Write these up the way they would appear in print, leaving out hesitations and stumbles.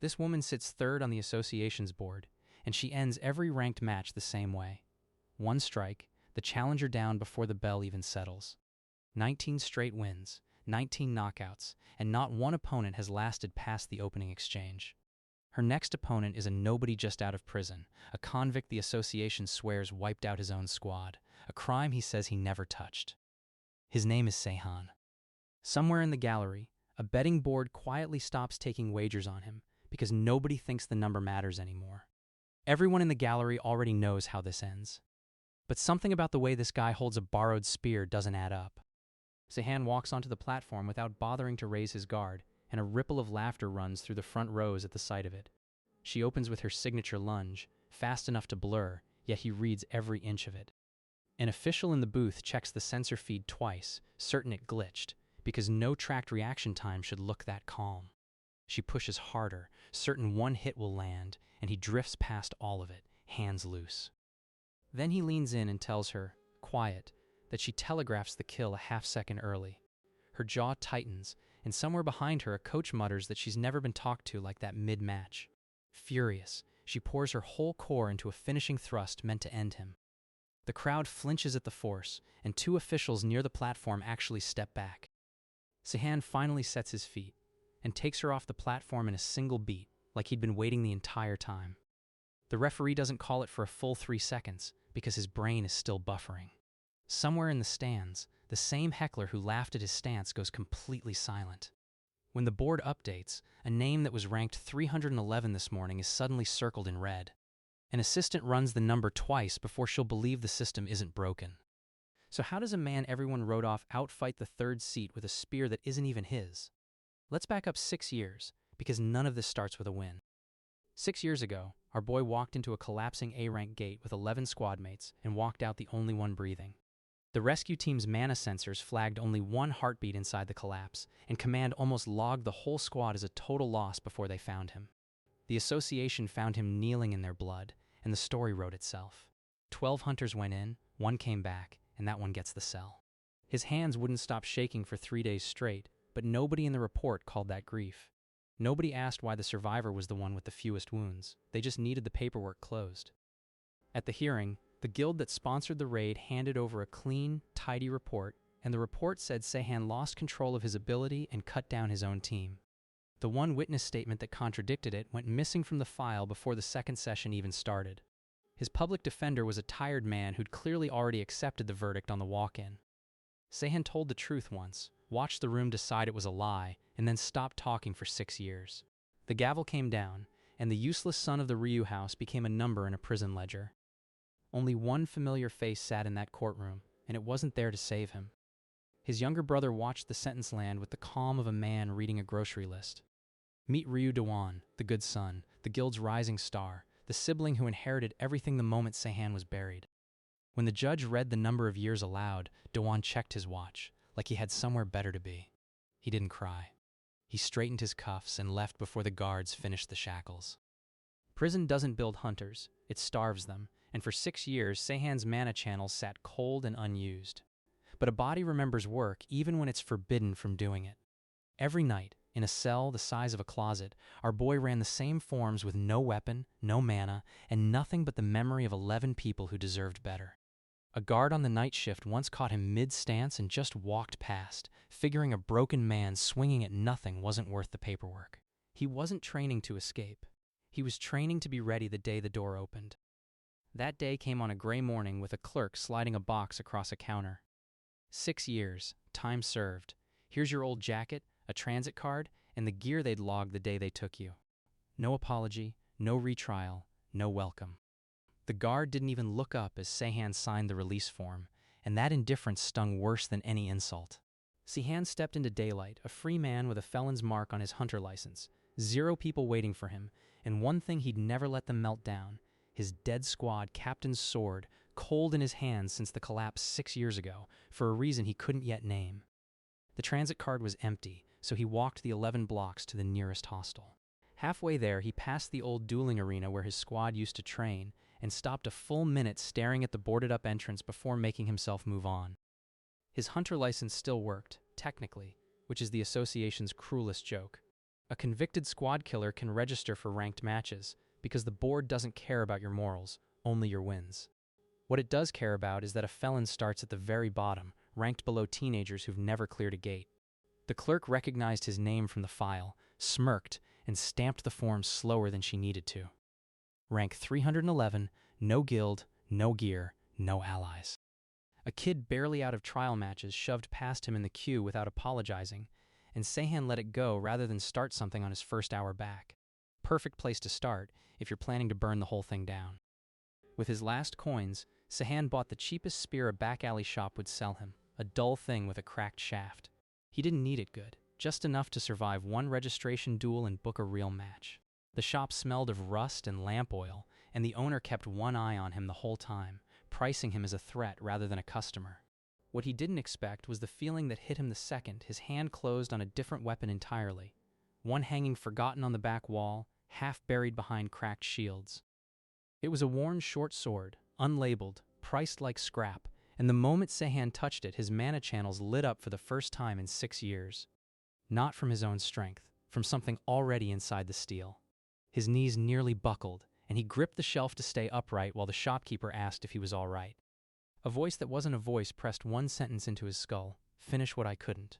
This woman sits third on the association's board, and she ends every ranked match the same way. One strike, the challenger down before the bell even settles. 19 straight wins, 19 knockouts, and not one opponent has lasted past the opening exchange. Her next opponent is a nobody just out of prison, a convict the association swears wiped out his own squad, a crime he says he never touched. His name is Seihan. Somewhere in the gallery, a betting board quietly stops taking wagers on him because nobody thinks the number matters anymore. Everyone in the gallery already knows how this ends. But something about the way this guy holds a borrowed spear doesn't add up. Seihan walks onto the platform without bothering to raise his guard, and a ripple of laughter runs through the front rows at the sight of it. She opens with her signature lunge, fast enough to blur, yet he reads every inch of it. An official in the booth checks the sensor feed twice, certain it glitched, because no tracked reaction time should look that calm. She pushes harder, certain one hit will land, and he drifts past all of it, hands loose. Then he leans in and tells her, quiet, that she telegraphs the kill a half-second early. Her jaw tightens, and somewhere behind her a coach mutters that she's never been talked to like that mid-match. Furious, she pours her whole core into a finishing thrust meant to end him. The crowd flinches at the force, and two officials near the platform actually step back. Seihan finally sets his feet, and takes her off the platform in a single beat, like he'd been waiting the entire time. The referee doesn't call it for a full 3 seconds, because his brain is still buffering. Somewhere in the stands, the same heckler who laughed at his stance goes completely silent. When the board updates, a name that was ranked 311 this morning is suddenly circled in red. An assistant runs the number twice before she'll believe the system isn't broken. So how does a man everyone wrote off outfight the third seat with a spear that isn't even his? Let's back up 6 years, because none of this starts with a win. 6 years ago, our boy walked into a collapsing A-rank gate with 11 squad mates and walked out the only one breathing. The rescue team's mana sensors flagged only one heartbeat inside the collapse, and command almost logged the whole squad as a total loss before they found him. The association found him kneeling in their blood, and the story wrote itself. 12 hunters went in, 1 came back, and that one gets the cell. His hands wouldn't stop shaking for 3 days straight, but nobody in the report called that grief. Nobody asked why the survivor was the one with the fewest wounds. They just needed the paperwork closed. At the hearing, the guild that sponsored the raid handed over a clean, tidy report, and the report said Seihan lost control of his ability and cut down his own team. The one witness statement that contradicted it went missing from the file before the second session even started. His public defender was a tired man who'd clearly already accepted the verdict on the walk-in. Seihan told the truth once, watched the room decide it was a lie, and then stopped talking for 6 years. The gavel came down, and the useless son of the Ryu house became a number in a prison ledger. Only one familiar face sat in that courtroom, and it wasn't there to save him. His younger brother watched the sentence land with the calm of a man reading a grocery list. Meet Ryu Dewan, the good son, the guild's rising star, the sibling who inherited everything the moment Seihan was buried. When the judge read the number of years aloud, Dewan checked his watch, like he had somewhere better to be. He didn't cry. He straightened his cuffs and left before the guards finished the shackles. Prison doesn't build hunters, it starves them, and for 6 years Seihan's mana channels sat cold and unused. But a body remembers work even when it's forbidden from doing it. Every night, in a cell the size of a closet, our boy ran the same forms with no weapon, no mana, and nothing but the memory of 11 people who deserved better. A guard on the night shift once caught him mid-stance and just walked past, figuring a broken man swinging at nothing wasn't worth the paperwork. He wasn't training to escape. He was training to be ready the day the door opened. That day came on a gray morning with a clerk sliding a box across a counter. 6 years, time served. Here's your old jacket, a transit card, and the gear they'd logged the day they took you. No apology, no retrial, no welcome. The guard didn't even look up as Seihan signed the release form, and that indifference stung worse than any insult. Seihan stepped into daylight, a free man with a felon's mark on his hunter license, 0 people waiting for him, and one thing he'd never let them melt down, his dead squad captain's sword, cold in his hands since the collapse 6 years ago, for a reason he couldn't yet name. The transit card was empty, so he walked the 11 blocks to the nearest hostel. Halfway there, he passed the old dueling arena where his squad used to train, and stopped a full minute staring at the boarded-up entrance before making himself move on. His hunter license still worked, technically, which is the association's cruelest joke. A convicted squad killer can register for ranked matches because the board doesn't care about your morals, only your wins. What it does care about is that a felon starts at the very bottom, ranked below teenagers who've never cleared a gate. The clerk recognized his name from the file, smirked, and stamped the form slower than she needed to. Rank 311, no guild, no gear, no allies. A kid barely out of trial matches shoved past him in the queue without apologizing, and Sehan let it go rather than start something on his first hour back. Perfect place to start if you're planning to burn the whole thing down. With his last coins, Sehan bought the cheapest spear a back alley shop would sell him, a dull thing with a cracked shaft. He didn't need it good, just enough to survive one registration duel and book a real match. The shop smelled of rust and lamp oil, and the owner kept one eye on him the whole time, pricing him as a threat rather than a customer. What he didn't expect was the feeling that hit him the second his hand closed on a different weapon entirely, one hanging forgotten on the back wall, half buried behind cracked shields. It was a worn short sword, unlabeled, priced like scrap, and the moment Sehan touched it, his mana channels lit up for the first time in 6 years. Not from his own strength, from something already inside the steel. His knees nearly buckled, and he gripped the shelf to stay upright while the shopkeeper asked if he was all right. A voice that wasn't a voice pressed one sentence into his skull: "Finish what I couldn't."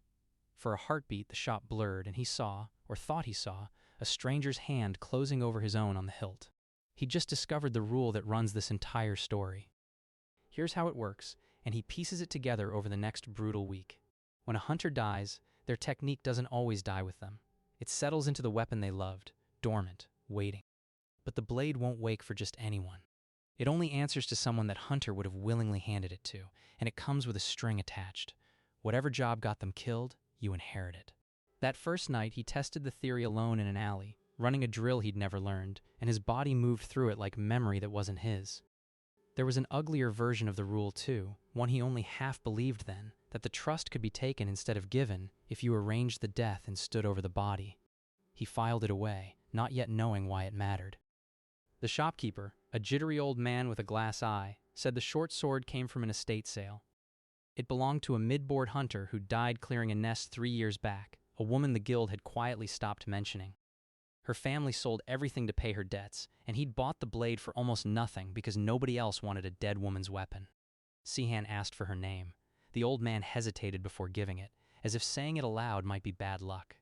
For a heartbeat, the shop blurred, and he saw, or thought he saw, a stranger's hand closing over his own on the hilt. He just discovered the rule that runs this entire story. Here's how it works, and he pieces it together over the next brutal week. When a hunter dies, their technique doesn't always die with them. It settles into the weapon they loved, dormant, waiting. But the blade won't wake for just anyone. It only answers to someone that Hunter would have willingly handed it to, and it comes with a string attached. Whatever job got them killed, you inherit it. That first night, he tested the theory alone in an alley, running a drill he'd never learned, and his body moved through it like memory that wasn't his. There was an uglier version of the rule too, one he only half believed then, that the trust could be taken instead of given if you arranged the death and stood over the body. He filed it away, not yet knowing why it mattered. The shopkeeper, a jittery old man with a glass eye, said the short sword came from an estate sale. It belonged to a mid-board hunter who died clearing a nest 3 years back, a woman the guild had quietly stopped mentioning. Her family sold everything to pay her debts, and he'd bought the blade for almost nothing because nobody else wanted a dead woman's weapon. Sehan asked for her name. The old man hesitated before giving it, as if saying it aloud might be bad luck.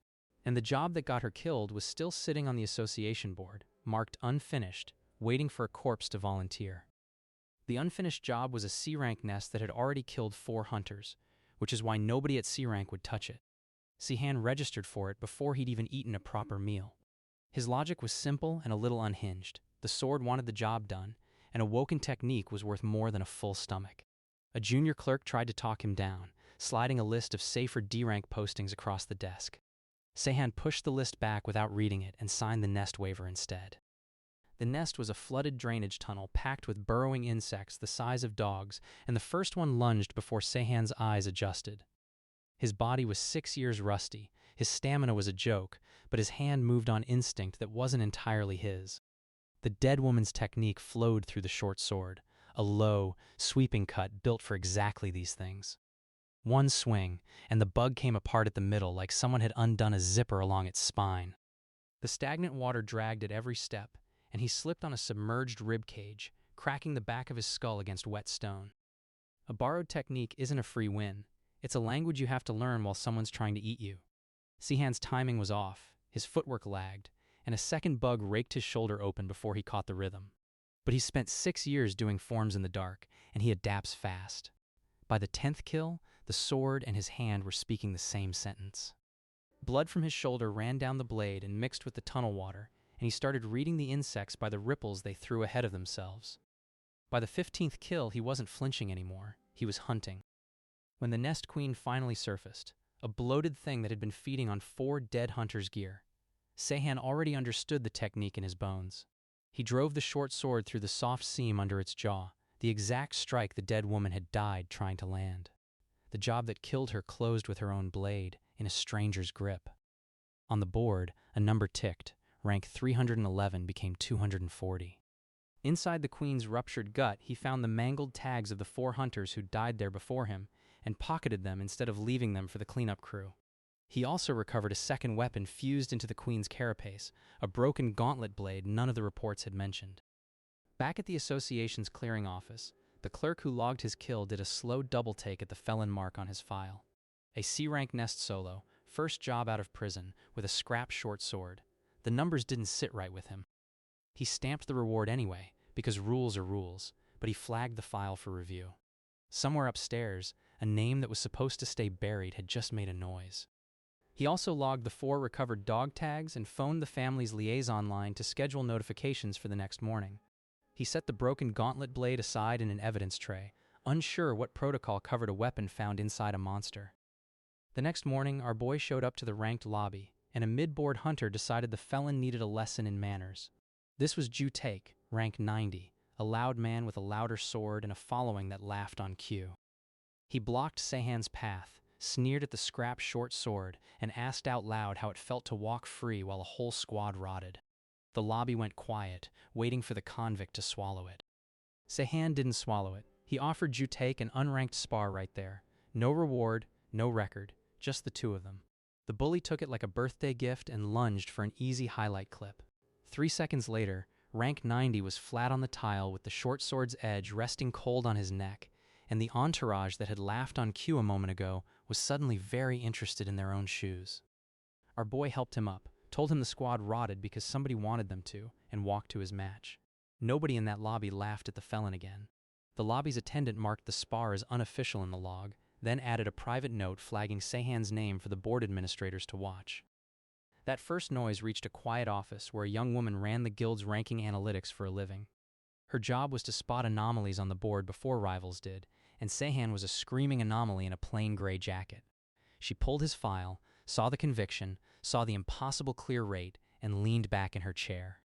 And the job that got her killed was still sitting on the association board, marked unfinished, waiting for a corpse to volunteer. The unfinished job was a C-rank nest that had already killed 4 hunters, which is why nobody at C-rank would touch it. Sehan registered for it before he'd even eaten a proper meal. His logic was simple and a little unhinged. The sword wanted the job done, and a woken technique was worth more than a full stomach. A junior clerk tried to talk him down, sliding a list of safer D-rank postings across the desk. Sehan pushed the list back without reading it and signed the nest waiver instead. The nest was a flooded drainage tunnel packed with burrowing insects the size of dogs, and the first one lunged before Sehan's eyes adjusted. His body was 6 years rusty, his stamina was a joke, but his hand moved on instinct that wasn't entirely his. The dead woman's technique flowed through the short sword, a low, sweeping cut built for exactly these things. One swing, and the bug came apart at the middle like someone had undone a zipper along its spine. The stagnant water dragged at every step, and he slipped on a submerged rib cage, cracking the back of his skull against wet stone. A borrowed technique isn't a free win. It's a language you have to learn while someone's trying to eat you. Sehan's timing was off, his footwork lagged, and a second bug raked his shoulder open before he caught the rhythm. But he spent 6 years doing forms in the dark, and he adapts fast. By the 10th kill, the sword and his hand were speaking the same sentence. Blood from his shoulder ran down the blade and mixed with the tunnel water, and he started reading the insects by the ripples they threw ahead of themselves. By the 15th kill, he wasn't flinching anymore. He was hunting. When the nest queen finally surfaced, a bloated thing that had been feeding on 4 dead hunters' gear, Sehan already understood the technique in his bones. He drove the short sword through the soft seam under its jaw, the exact strike the dead woman had died trying to land. The job that killed her closed with her own blade, in a stranger's grip. On the board, a number ticked. Rank 311 became 240. Inside the queen's ruptured gut, he found the mangled tags of the 4 hunters who died there before him, and pocketed them instead of leaving them for the cleanup crew. He also recovered a second weapon fused into the queen's carapace, a broken gauntlet blade none of the reports had mentioned. Back at the association's clearing office, the clerk who logged his kill did a slow double-take at the felon mark on his file. A C-rank nest solo, first job out of prison, with a scrap short sword. The numbers didn't sit right with him. He stamped the reward anyway, because rules are rules, but he flagged the file for review. Somewhere upstairs, a name that was supposed to stay buried had just made a noise. He also logged the 4 recovered dog tags and phoned the family's liaison line to schedule notifications for the next morning. He set the broken gauntlet blade aside in an evidence tray, unsure what protocol covered a weapon found inside a monster. The next morning, our boy showed up to the ranked lobby, and a mid-board hunter decided the felon needed a lesson in manners. This was Ju Taek, rank 90, a loud man with a louder sword and a following that laughed on cue. He blocked Sehan's path, sneered at the scrap short sword, and asked out loud how it felt to walk free while a whole squad rotted. The lobby went quiet, waiting for the convict to swallow it. Sehan didn't swallow it. He offered Ju Taek an unranked spar right there. No reward, no record, just the two of them. The bully took it like a birthday gift and lunged for an easy highlight clip. 3 seconds later, rank 90 was flat on the tile with the short sword's edge resting cold on his neck, and the entourage that had laughed on cue a moment ago was suddenly very interested in their own shoes. Our boy helped him up, told him the squad rotted because somebody wanted them to, and walked to his match. Nobody in that lobby laughed at the felon again. The lobby's attendant marked the spar as unofficial in the log, then added a private note flagging Sehan's name for the board administrators to watch. That first noise reached a quiet office where a young woman ran the guild's ranking analytics for a living. Her job was to spot anomalies on the board before rivals did, and Sehan was a screaming anomaly in a plain gray jacket. She pulled his file, saw the conviction, saw the impossible clear rate, and leaned back in her chair.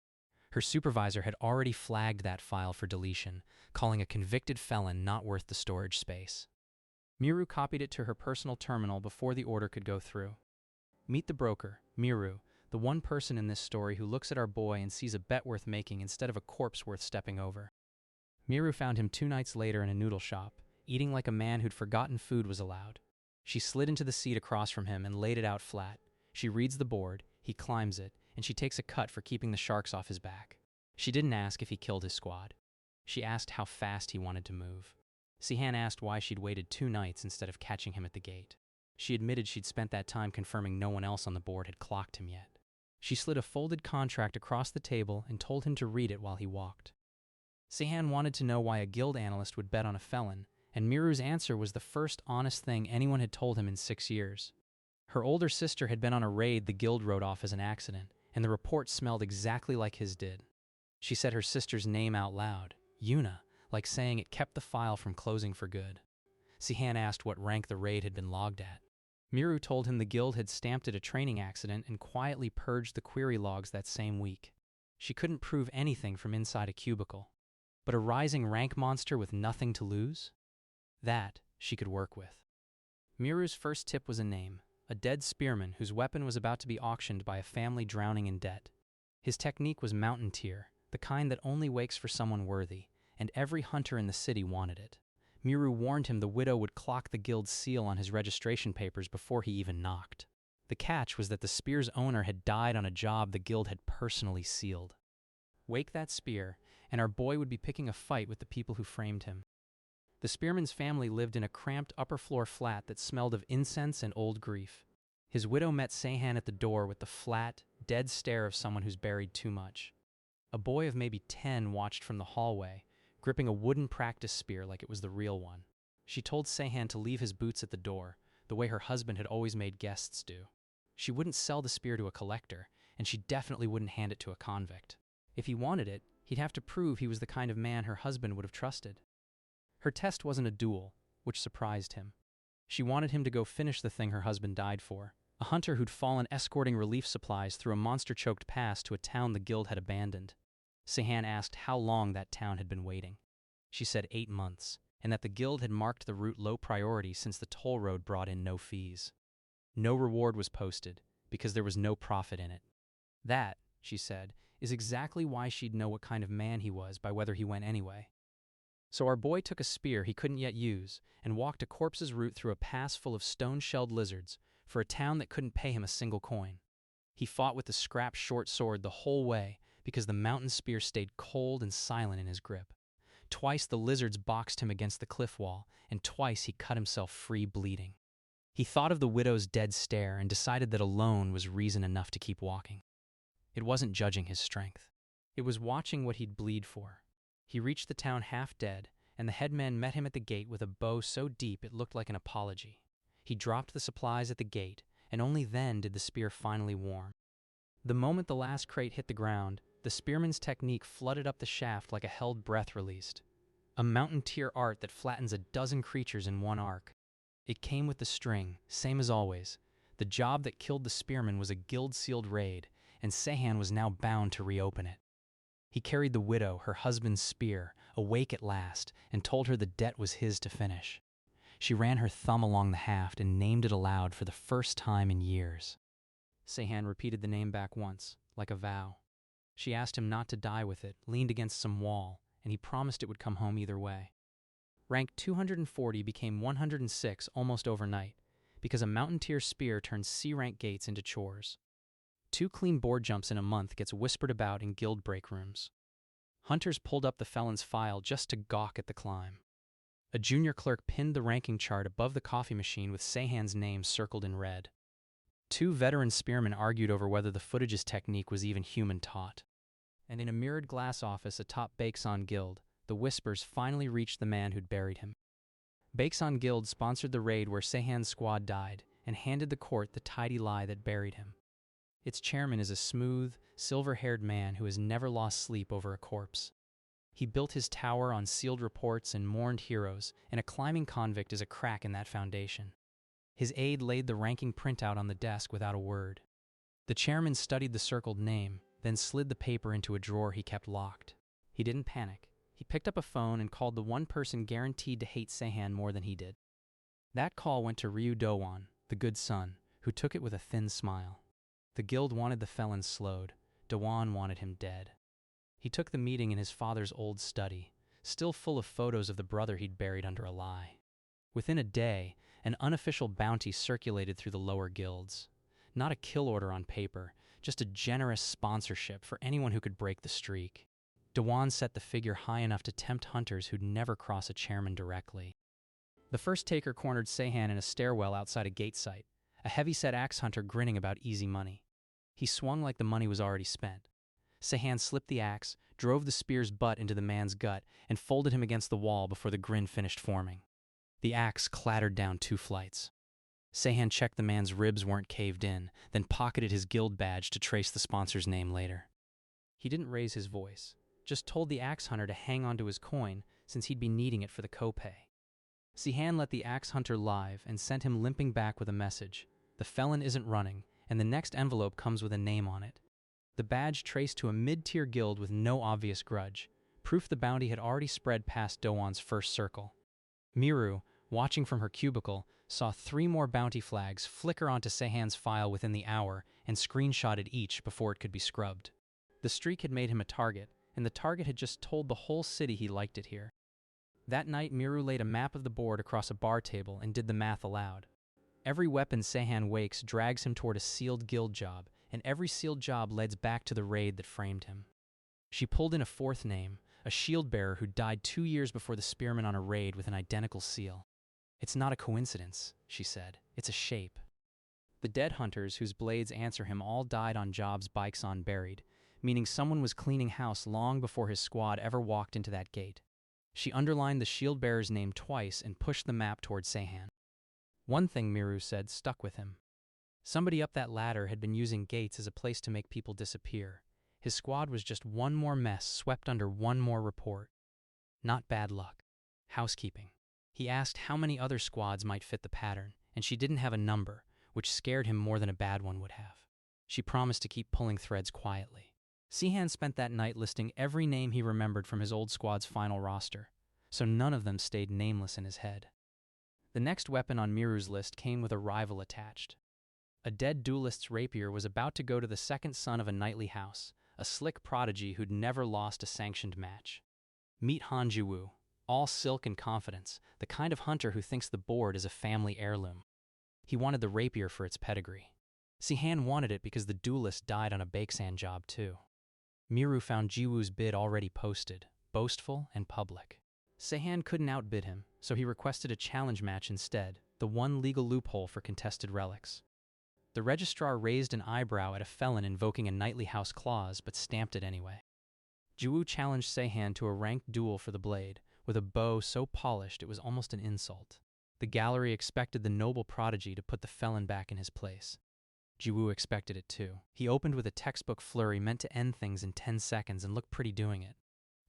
Her supervisor had already flagged that file for deletion, calling a convicted felon not worth the storage space. Miru copied it to her personal terminal before the order could go through. Meet the broker, Miru, the one person in this story who looks at our boy and sees a bet worth making instead of a corpse worth stepping over. Miru found him 2 nights later in a noodle shop, eating like a man who'd forgotten food was allowed. She slid into the seat across from him and laid it out flat. She reads the board, he climbs it, and she takes a cut for keeping the sharks off his back. She didn't ask if he killed his squad. She asked how fast he wanted to move. Sehan asked why she'd waited 2 nights instead of catching him at the gate. She admitted she'd spent that time confirming no one else on the board had clocked him yet. She slid a folded contract across the table and told him to read it while he walked. Sehan wanted to know why a guild analyst would bet on a felon, and Miru's answer was the first honest thing anyone had told him in 6 years. Her older sister had been on a raid the guild wrote off as an accident, and the report smelled exactly like his did. She said her sister's name out loud, Yuna, like saying it kept the file from closing for good. Sehan asked what rank the raid had been logged at. Miru told him the guild had stamped it a training accident and quietly purged the query logs that same week. She couldn't prove anything from inside a cubicle. But a rising rank monster with nothing to lose? That she could work with. Miru's first tip was a name, a dead spearman whose weapon was about to be auctioned by a family drowning in debt. His technique was mountain tier, the kind that only wakes for someone worthy, and every hunter in the city wanted it. Miru warned him the widow would clock the guild's seal on his registration papers before he even knocked. The catch was that the spear's owner had died on a job the guild had personally sealed. Wake that spear, and our boy would be picking a fight with the people who framed him. The spearman's family lived in a cramped upper-floor flat that smelled of incense and old grief. His widow met Sehan at the door with the flat, dead stare of someone who's buried too much. A boy of maybe 10 watched from the hallway, gripping a wooden practice spear like it was the real one. She told Sehan to leave his boots at the door, the way her husband had always made guests do. She wouldn't sell the spear to a collector, and she definitely wouldn't hand it to a convict. If he wanted it, he'd have to prove he was the kind of man her husband would have trusted. Her test wasn't a duel, which surprised him. She wanted him to go finish the thing her husband died for, a hunter who'd fallen escorting relief supplies through a monster-choked pass to a town the guild had abandoned. Sehan asked how long that town had been waiting. She said 8 months, and that the guild had marked the route low priority since the toll road brought in no fees. No reward was posted, because there was no profit in it. That, she said, is exactly why she'd know what kind of man he was by whether he went anyway. So our boy took a spear he couldn't yet use and walked a corpse's route through a pass full of stone-shelled lizards, for a town that couldn't pay him a single coin. He fought with the scrap short sword the whole way because the mountain spear stayed cold and silent in his grip. Twice the lizards boxed him against the cliff wall, and twice he cut himself free bleeding. He thought of the widow's dead stare and decided that alone was reason enough to keep walking. It wasn't judging his strength. It was watching what he'd bleed for. He reached the town half dead, and the headman met him at the gate with a bow so deep it looked like an apology. He dropped the supplies at the gate, and only then did the spear finally warm. The moment the last crate hit the ground, the spearman's technique flooded up the shaft like a held breath released. A mountain-tier art that flattens a dozen creatures in one arc. It came with the string, same as always. The job that killed the spearman was a guild-sealed raid, and Sehan was now bound to reopen it. He carried the widow, her husband's spear, awake at last, and told her the debt was his to finish. She ran her thumb along the haft and named it aloud for the first time in years. Sehan repeated the name back once, like a vow. She asked him not to die with it, leaned against some wall, and he promised it would come home either way. Rank 240 became 106 almost overnight, because a mountain-tier spear turns C-rank gates into chores. 2 clean board jumps in a month gets whispered about in guild break rooms. Hunters pulled up the felon's file just to gawk at the climb. A junior clerk pinned the ranking chart above the coffee machine with Sehan's name circled in red. 2 veteran spearmen argued over whether the footage's technique was even human-taught. And in a mirrored glass office atop Baeksan Guild, the whispers finally reached the man who'd buried him. Baeksan Guild sponsored the raid where Sehan's squad died and handed the court the tidy lie that buried him. Its chairman is a smooth, silver-haired man who has never lost sleep over a corpse. He built his tower on sealed reports and mourned heroes, and a climbing convict is a crack in that foundation. His aide laid the ranking printout on the desk without a word. The chairman studied the circled name, then slid the paper into a drawer he kept locked. He didn't panic. He picked up a phone and called the one person guaranteed to hate Sehan more than he did. That call went to Ryu Dowan, the good son, who took it with a thin smile. The guild wanted the felon slowed. Dowan wanted him dead. He took the meeting in his father's old study, still full of photos of the brother he'd buried under a lie. Within a day, an unofficial bounty circulated through the lower guilds. Not a kill order on paper, just a generous sponsorship for anyone who could break the streak. Dowan set the figure high enough to tempt hunters who'd never cross a chairman directly. The first taker cornered Sehan in a stairwell outside a gate site, a heavy-set axe hunter grinning about easy money. He swung like the money was already spent. Sehan slipped the axe, drove the spear's butt into the man's gut, and folded him against the wall before the grin finished forming. The axe clattered down 2 flights. Sehan checked the man's ribs weren't caved in, then pocketed his guild badge to trace the sponsor's name later. He didn't raise his voice, just told the axe hunter to hang onto his coin since he'd be needing it for the copay. Sehan let the axe hunter live and sent him limping back with a message. The felon isn't running, and the next envelope comes with a name on it. The badge traced to a mid-tier guild with no obvious grudge, proof the bounty had already spread past Dowan's first circle. Miru, watching from her cubicle, saw 3 more bounty flags flicker onto Sehan's file within the hour and screenshotted each before it could be scrubbed. The streak had made him a target, and the target had just told the whole city he liked it here. That night, Miru laid a map of the board across a bar table and did the math aloud. Every weapon Sehan wakes drags him toward a sealed guild job, and every sealed job leads back to the raid that framed him. She pulled in a 4th name, a shield bearer who died 2 years before the spearman on a raid with an identical seal. "It's not a coincidence," she said. "It's a shape." The dead hunters whose blades answer him all died on jobs Baeksan buried, meaning someone was cleaning house long before his squad ever walked into that gate. She underlined the shield bearer's name twice and pushed the map toward Sehan. One thing Miru said stuck with him. Somebody up that ladder had been using gates as a place to make people disappear. His squad was just one more mess swept under one more report. Not bad luck. Housekeeping. He asked how many other squads might fit the pattern, and she didn't have a number, which scared him more than a bad one would have. She promised to keep pulling threads quietly. Sehan spent that night listing every name he remembered from his old squad's final roster, so none of them stayed nameless in his head. The next weapon on Miru's list came with a rival attached. A dead duelist's rapier was about to go to the second son of a knightly house, a slick prodigy who'd never lost a sanctioned match. Meet Han Jiwoo, all silk and confidence, the kind of hunter who thinks the board is a family heirloom. He wanted the rapier for its pedigree. Sihan wanted it because the duelist died on a Baeksan job too. Miru found Jiwoo's bid already posted, boastful and public. Sihan couldn't outbid him, so he requested a challenge match instead, the one legal loophole for contested relics. The registrar raised an eyebrow at a felon invoking a knightly house clause, but stamped it anyway. Jiwoo challenged Sihan to a ranked duel for the blade, with a bow so polished it was almost an insult. The gallery expected the noble prodigy to put the felon back in his place. Jiwoo expected it too. He opened with a textbook flurry meant to end things in 10 seconds and looked pretty doing it.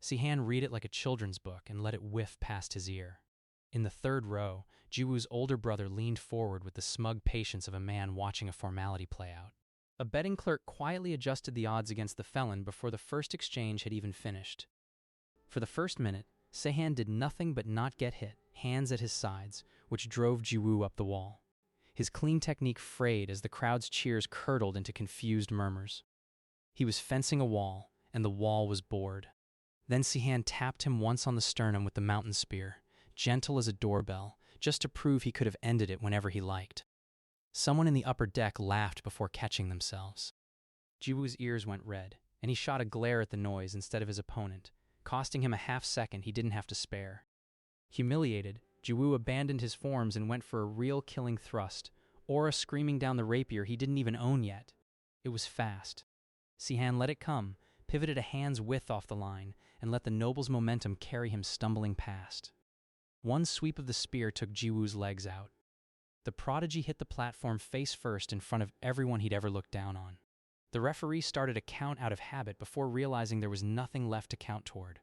Sihan read it like a children's book and let it whiff past his ear. In the third row, Jiwoo's older brother leaned forward with the smug patience of a man watching a formality play out. A betting clerk quietly adjusted the odds against the felon before the first exchange had even finished. For the first minute, Sihan did nothing but not get hit, hands at his sides, which drove Jiwoo up the wall. His clean technique frayed as the crowd's cheers curdled into confused murmurs. He was fencing a wall, and the wall was bored. Then Sihan tapped him once on the sternum with the mountain spear, gentle as a doorbell, just to prove he could have ended it whenever he liked. Someone in the upper deck laughed before catching themselves. Jiwoo's ears went red, and he shot a glare at the noise instead of his opponent, costing him a half-second he didn't have to spare. Humiliated, Jiwoo abandoned his forms and went for a real killing thrust, aura screaming down the rapier he didn't even own yet. It was fast. Sihan let it come, pivoted a hand's width off the line, and let the noble's momentum carry him stumbling past. One sweep of the spear took Jiwoo's legs out. The prodigy hit the platform face first in front of everyone he'd ever looked down on. The referee started a count out of habit before realizing there was nothing left to count toward.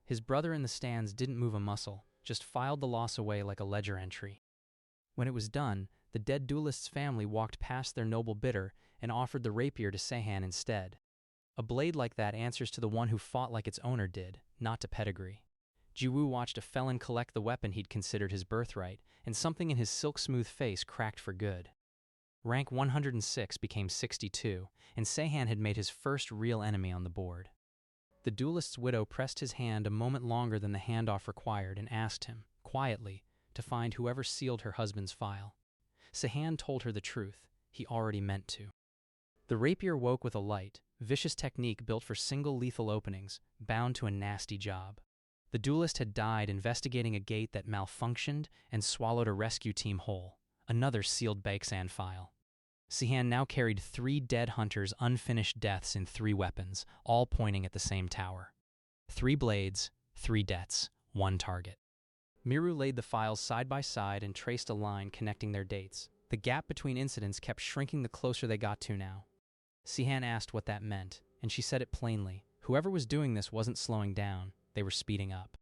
His brother in the stands didn't move a muscle, just filed the loss away like a ledger entry. When it was done, the dead duelist's family walked past their noble bidder and offered the rapier to Sihan instead. A blade like that answers to the one who fought like its owner did, not to pedigree. Jiwoo watched a felon collect the weapon he'd considered his birthright, and something in his silk-smooth face cracked for good. Rank 106 became 62, and Sihan had made his first real enemy on the board. The duelist's widow pressed his hand a moment longer than the handoff required and asked him, quietly, to find whoever sealed her husband's file. Sihan told her the truth. He already meant to. The rapier woke with a light, vicious technique built for single lethal openings, bound to a nasty job. The duelist had died investigating a gate that malfunctioned and swallowed a rescue team whole, another sealed Baeksan file. Sihan now carried 3 dead hunters' unfinished deaths in 3 weapons, all pointing at the same tower. 3 blades, 3 debts, 1 target. Miru laid the files side by side and traced a line connecting their dates. The gap between incidents kept shrinking the closer they got to now. Sihan asked what that meant, and she said it plainly. Whoever was doing this wasn't slowing down, they were speeding up.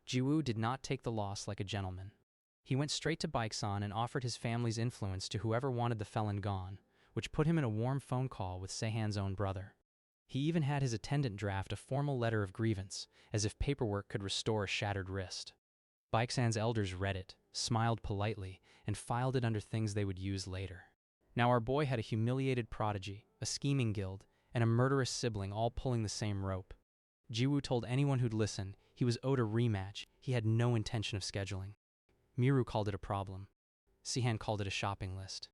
Jiwoo did not take the loss like a gentleman. He went straight to Baeksan and offered his family's influence to whoever wanted the felon gone, which put him in a warm phone call with Sihan's own brother. He even had his attendant draft a formal letter of grievance, as if paperwork could restore a shattered wrist. Baeksan's elders read it, smiled politely, and filed it under things they would use later. Now our boy had a humiliated prodigy, a scheming guild, and a murderous sibling all pulling the same rope. Jiwoo told anyone who'd listen he was owed a rematch he had no intention of scheduling. Miru called it a problem. Sihan called it a shopping list.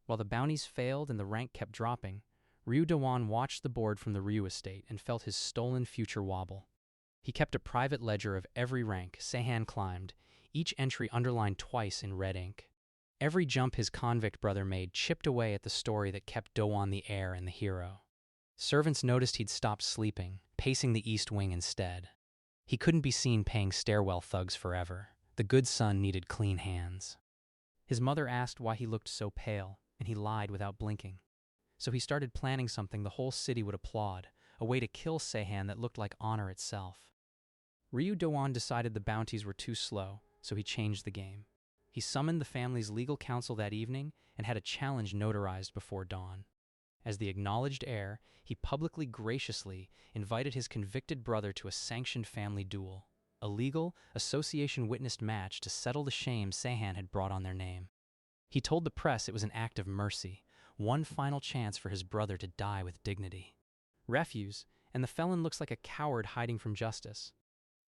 While the bounties failed and the rank kept dropping, Ryu Dawan watched the board from the Ryu estate and felt his stolen future wobble. He kept a private ledger of every rank Sihan climbed, each entry underlined twice in red ink. Every jump his convict brother made chipped away at the story that kept Dawan the heir and the hero. Servants noticed he'd stopped sleeping, pacing the east wing instead. He couldn't be seen paying stairwell thugs forever. The good son needed clean hands. His mother asked why he looked so pale, and he lied without blinking. So he started planning something the whole city would applaud, a way to kill Sihan that looked like honor itself. Ryu Dawan decided the bounties were too slow, so he changed the game. He summoned the family's legal counsel that evening and had a challenge notarized before dawn. As the acknowledged heir, he publicly graciously invited his convicted brother to a sanctioned family duel, a legal, association-witnessed match to settle the shame Sihan had brought on their name. He told the press it was an act of mercy, one final chance for his brother to die with dignity. Refuse, and the felon looks like a coward hiding from justice.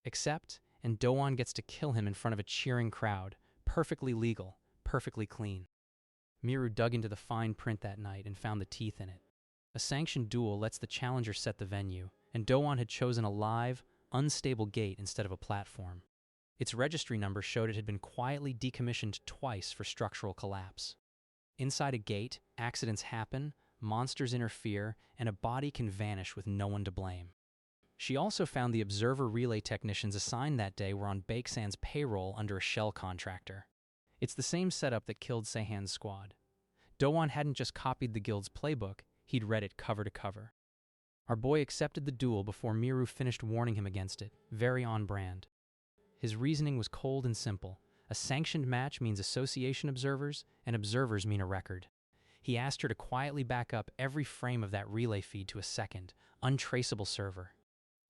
Accept, and Dawan gets to kill him in front of a cheering crowd, perfectly legal, perfectly clean. Miru dug into the fine print that night and found the teeth in it. A sanctioned duel lets the challenger set the venue, and Do-won had chosen a live, unstable gate instead of a platform. Its registry number showed it had been quietly decommissioned twice for structural collapse. Inside a gate, accidents happen, monsters interfere, and a body can vanish with no one to blame. She also found the observer relay technicians assigned that day were on Baeksan's payroll under a shell contractor. It's the same setup that killed Sehan's squad. Do-won hadn't just copied the guild's playbook, he'd read it cover to cover. Our boy accepted the duel before Miru finished warning him against it, very on brand. His reasoning was cold and simple. A sanctioned match means association observers, and observers mean a record. He asked her to quietly back up every frame of that relay feed to a second, untraceable server.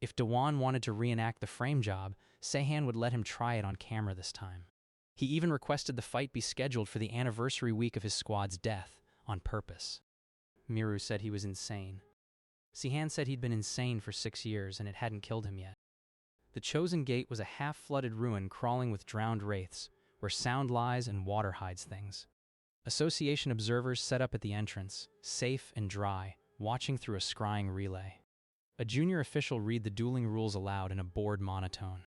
If Do-won wanted to reenact the frame job, Sehan would let him try it on camera this time. He even requested the fight be scheduled for the anniversary week of his squad's death, on purpose. Miru said he was insane. Sehan said he'd been insane for 6 years and it hadn't killed him yet. The chosen gate was a half-flooded ruin crawling with drowned wraiths, where sound lies and water hides things. Association observers set up at the entrance, safe and dry, watching through a scrying relay. A junior official read the dueling rules aloud in a bored monotone.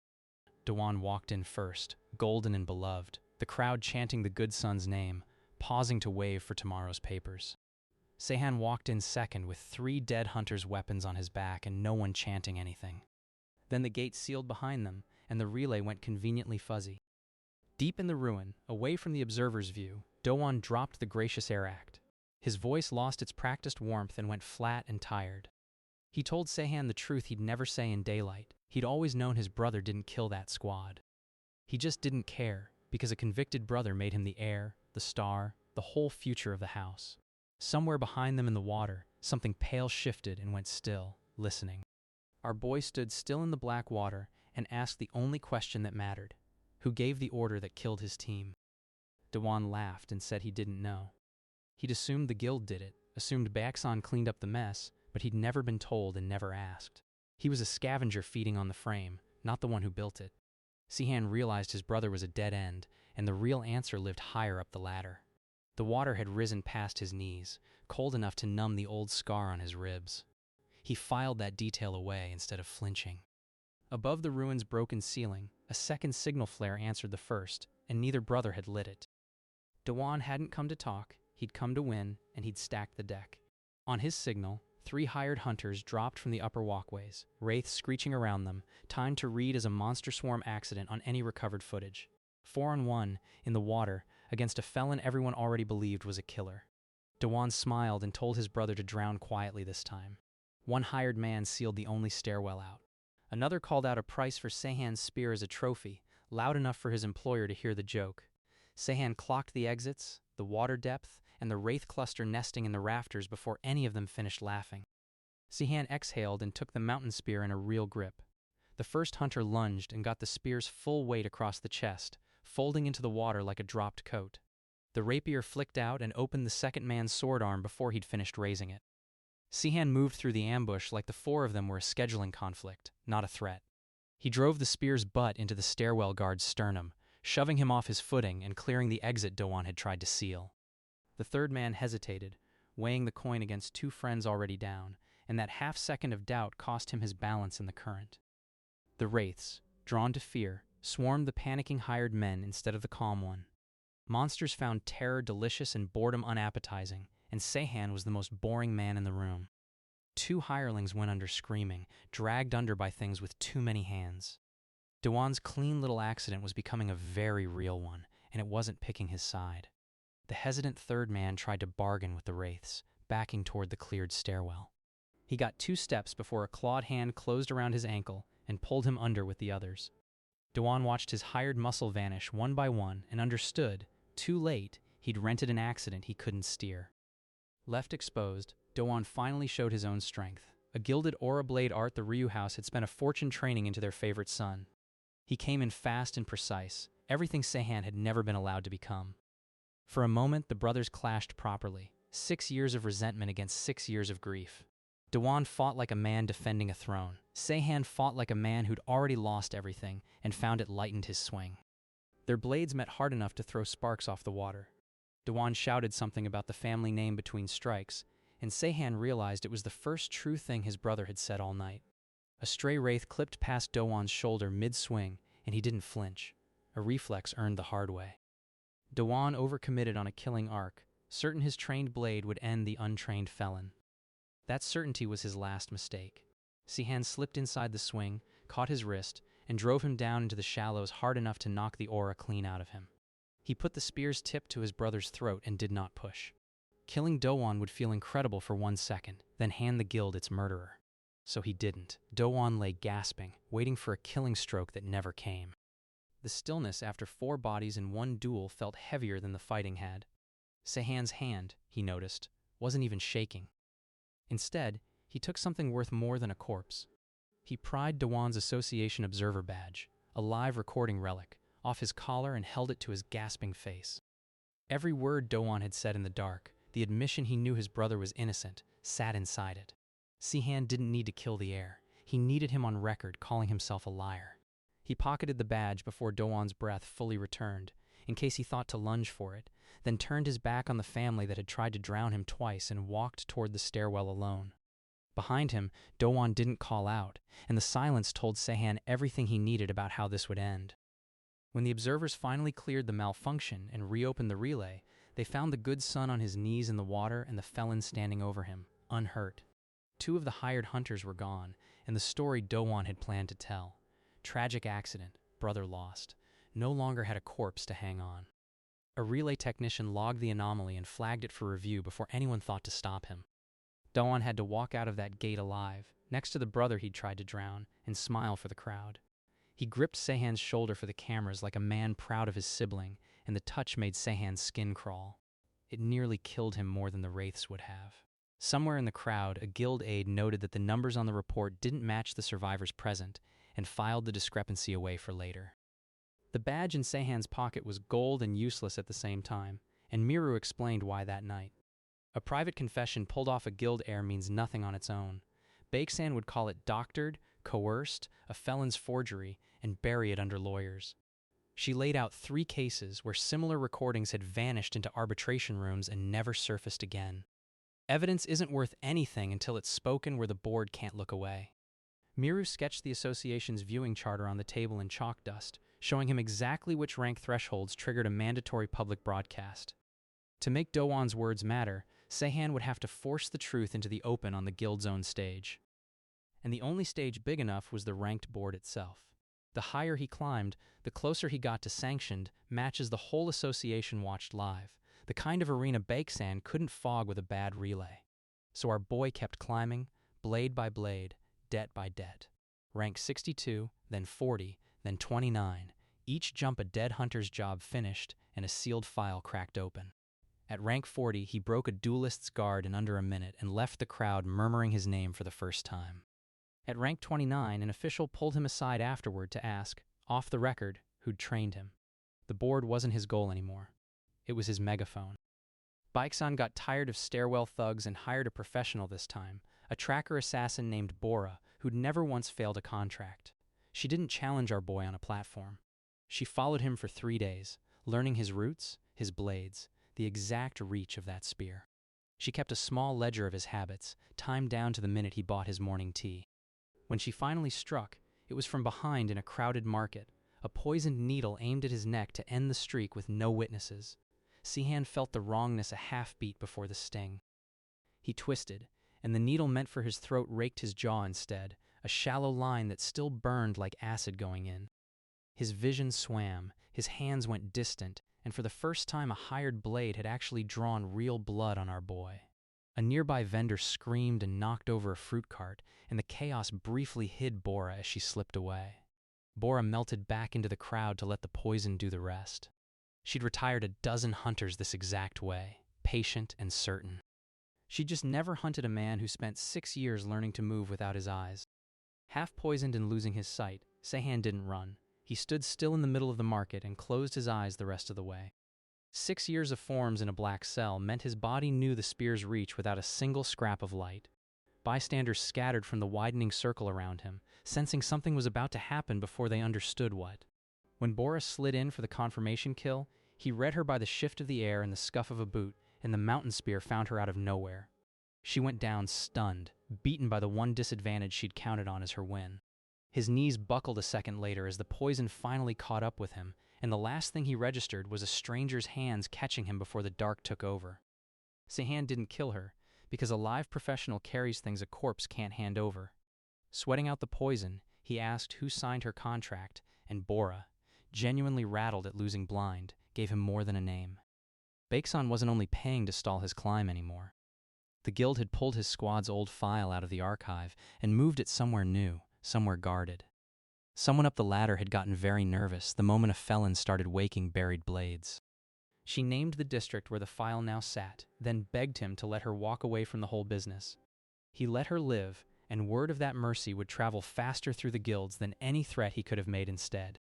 Do-won walked in first, golden and beloved, the crowd chanting the good son's name, pausing to wave for tomorrow's papers. Sehan walked in second with 3 dead hunters' weapons on his back and no one chanting anything. Then the gate sealed behind them, and the relay went conveniently fuzzy. Deep in the ruin, away from the observer's view, Do-won dropped the Gracious Air Act. His voice lost its practiced warmth and went flat and tired. He told Sehan the truth he'd never say in daylight. He'd always known his brother didn't kill that squad. He just didn't care, because a convicted brother made him the heir, the star, the whole future of the house. Somewhere behind them in the water, something pale shifted and went still, listening. Our boy stood still in the black water and asked the only question that mattered. Who gave the order that killed his team? Do-won laughed and said he didn't know. He'd assumed the guild did it, assumed Baeksan cleaned up the mess, but he'd never been told and never asked. He was a scavenger feeding on the frame, not the one who built it. Sehan realized his brother was a dead end, and the real answer lived higher up the ladder. The water had risen past his knees, cold enough to numb the old scar on his ribs. He filed that detail away instead of flinching. Above the ruin's broken ceiling, a second signal flare answered the first, and neither brother had lit it. Do-won hadn't come to talk, he'd come to win, and he'd stacked the deck. On his signal, 3 hired hunters dropped from the upper walkways, wraiths screeching around them, timed to read as a monster swarm accident on any recovered footage. 4-on-1, in the water, against a felon everyone already believed was a killer. Do-won smiled and told his brother to drown quietly this time. One hired man sealed the only stairwell out. Another called out a price for Sehan's spear as a trophy, loud enough for his employer to hear the joke. Sehan clocked the exits, the water depth, and the wraith cluster nesting in the rafters before any of them finished laughing. Sehan exhaled and took the mountain spear in a real grip. The first hunter lunged and got the spear's full weight across the chest, folding into the water like a dropped coat. The rapier flicked out and opened the second man's sword arm before he'd finished raising it. Sehan moved through the ambush like the 4 of them were a scheduling conflict, not a threat. He drove the spear's butt into the stairwell guard's sternum, shoving him off his footing and clearing the exit Do-won had tried to seal. The third man hesitated, weighing the coin against 2 friends already down, and that half-second of doubt cost him his balance in the current. The wraiths, drawn to fear, swarmed the panicking hired men instead of the calm one. Monsters found terror delicious and boredom unappetizing, and Sehan was the most boring man in the room. 2 hirelings went under screaming, dragged under by things with too many hands. Do-won's clean little accident was becoming a very real one, and it wasn't picking his side. The hesitant third man tried to bargain with the wraiths, backing toward the cleared stairwell. He got 2 steps before a clawed hand closed around his ankle and pulled him under with the others. Do-won watched his hired muscle vanish one by one and understood, too late, he'd rented an accident he couldn't steer. Left exposed, Do-won finally showed his own strength, a gilded aura blade art the Ryu house had spent a fortune training into their favorite son. He came in fast and precise, everything Sehan had never been allowed to become. For a moment, the brothers clashed properly, 6 years of resentment against 6 years of grief. Do-won fought like a man defending a throne. Sehan fought like a man who'd already lost everything and found it lightened his swing. Their blades met hard enough to throw sparks off the water. Dewan shouted something about the family name between strikes, and Sehan realized it was the first true thing his brother had said all night. A stray wraith clipped past Dowan's shoulder mid-swing, and he didn't flinch. A reflex earned the hard way. Dewan overcommitted on a killing arc, certain his trained blade would end the untrained felon. That certainty was his last mistake. Sehan slipped inside the swing, caught his wrist, and drove him down into the shallows hard enough to knock the aura clean out of him. He put the spear's tip to his brother's throat and did not push. Killing Dowan would feel incredible for 1 second, then hand the guild its murderer. So he didn't. Dowan lay gasping, waiting for a killing stroke that never came. The stillness after 4 bodies in one duel felt heavier than the fighting had. Sehan's hand, he noticed, wasn't even shaking. Instead, he took something worth more than a corpse. He pried Dewan's Association Observer badge, a live recording relic, off his collar and held it to his gasping face. Every word Dowan had said in the dark, the admission he knew his brother was innocent, sat inside it. Sehan didn't need to kill the heir. He needed him on record calling himself a liar. He pocketed the badge before Dowan's breath fully returned, in case he thought to lunge for it, then turned his back on the family that had tried to drown him twice and walked toward the stairwell alone. Behind him, Dowan didn't call out, and the silence told Sehan everything he needed about how this would end. When the observers finally cleared the malfunction and reopened the relay, they found the good son on his knees in the water and the felon standing over him, unhurt. 2 of the hired hunters were gone, and the story Dowan had planned to tell. Tragic accident, brother lost, no longer had a corpse to hang on. A relay technician logged the anomaly and flagged it for review before anyone thought to stop him. Dowan had to walk out of that gate alive, next to the brother he'd tried to drown, and smile for the crowd. He gripped Sehan's shoulder for the cameras like a man proud of his sibling, and the touch made Sehan's skin crawl. It nearly killed him more than the wraiths would have. Somewhere in the crowd, a guild aide noted that the numbers on the report didn't match the survivors present, and filed the discrepancy away for later. The badge in Sehan's pocket was gold and useless at the same time, and Miru explained why that night. A private confession pulled off a guild heir means nothing on its own. Baeksan would call it doctored, coerced, a felon's forgery, and bury it under lawyers. She laid out 3 cases where similar recordings had vanished into arbitration rooms and never surfaced again. Evidence isn't worth anything until it's spoken where the board can't look away. Miru sketched the association's viewing charter on the table in chalk dust, showing him exactly which rank thresholds triggered a mandatory public broadcast. To make Dowan's words matter, Sehan would have to force the truth into the open on the guild's own stage. And the only stage big enough was the ranked board itself. The higher he climbed, the closer he got to sanctioned matches the whole association watched live, the kind of arena Baeksan couldn't fog with a bad relay. So our boy kept climbing, blade by blade, debt by debt. Rank 62, then 40, then 29, each jump a dead hunter's job finished and a sealed file cracked open. At rank 40, he broke a duelist's guard in under a minute and left the crowd murmuring his name for the first time. At rank 29, an official pulled him aside afterward to ask, off the record, who'd trained him. The board wasn't his goal anymore. It was his megaphone. Baeksan got tired of stairwell thugs and hired a professional this time, a tracker assassin named Bora, who'd never once failed a contract. She didn't challenge our boy on a platform. She followed him for 3 days, learning his roots, his blades, the exact reach of that spear. She kept a small ledger of his habits, timed down to the minute he bought his morning tea. When she finally struck, it was from behind in a crowded market, a poisoned needle aimed at his neck to end the streak with no witnesses. Sehan felt the wrongness a half-beat before the sting. He twisted, and the needle meant for his throat raked his jaw instead, a shallow line that still burned like acid going in. His vision swam, his hands went distant, and for the first time a hired blade had actually drawn real blood on our boy. A nearby vendor screamed and knocked over a fruit cart, and the chaos briefly hid Bora as she slipped away. Bora melted back into the crowd to let the poison do the rest. She'd retired a dozen hunters this exact way, patient and certain. She'd just never hunted a man who spent 6 years learning to move without his eyes. Half poisoned and losing his sight, Sehan didn't run. He stood still in the middle of the market and closed his eyes the rest of the way. 6 years of forms in a black cell meant his body knew the spear's reach without a single scrap of light. Bystanders scattered from the widening circle around him, sensing something was about to happen before they understood what. When Boris slid in for the confirmation kill, He read her by the shift of the air and the scuff of a boot, and the mountain spear found her out of nowhere. She went down stunned, beaten by the one disadvantage she'd counted on as her win. His knees buckled a second later as the poison finally caught up with him, and the last thing he registered was a stranger's hands catching him before the dark took over. Sehan didn't kill her, because a live professional carries things a corpse can't hand over. Sweating out the poison, he asked who signed her contract, and Bora, genuinely rattled at losing blind, gave him more than a name. Baeksan wasn't only paying to stall his climb anymore. The guild had pulled his squad's old file out of the archive and moved it somewhere new, somewhere guarded. Someone up the ladder had gotten very nervous the moment a felon started waking buried blades. She named the district where the file now sat, then begged him to let her walk away from the whole business. He let her live, and word of that mercy would travel faster through the guilds than any threat he could have made instead.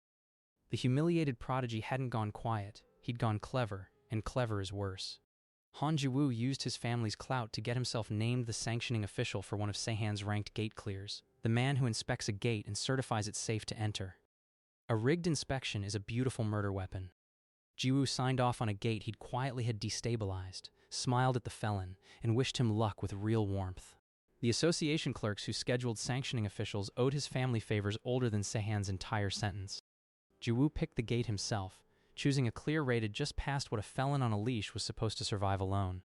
The humiliated prodigy hadn't gone quiet, he'd gone clever, and clever is worse. Han Jiwoo used his family's clout to get himself named the sanctioning official for one of Sehan's ranked gate clears, the man who inspects a gate and certifies it safe to enter. A rigged inspection is a beautiful murder weapon. Jiwoo signed off on a gate he'd quietly had destabilized, smiled at the felon, and wished him luck with real warmth. The association clerks who scheduled sanctioning officials owed his family favors older than Sehan's entire sentence. Jiwoo picked the gate himself, choosing a clear rated just past what a felon on a leash was supposed to survive alone.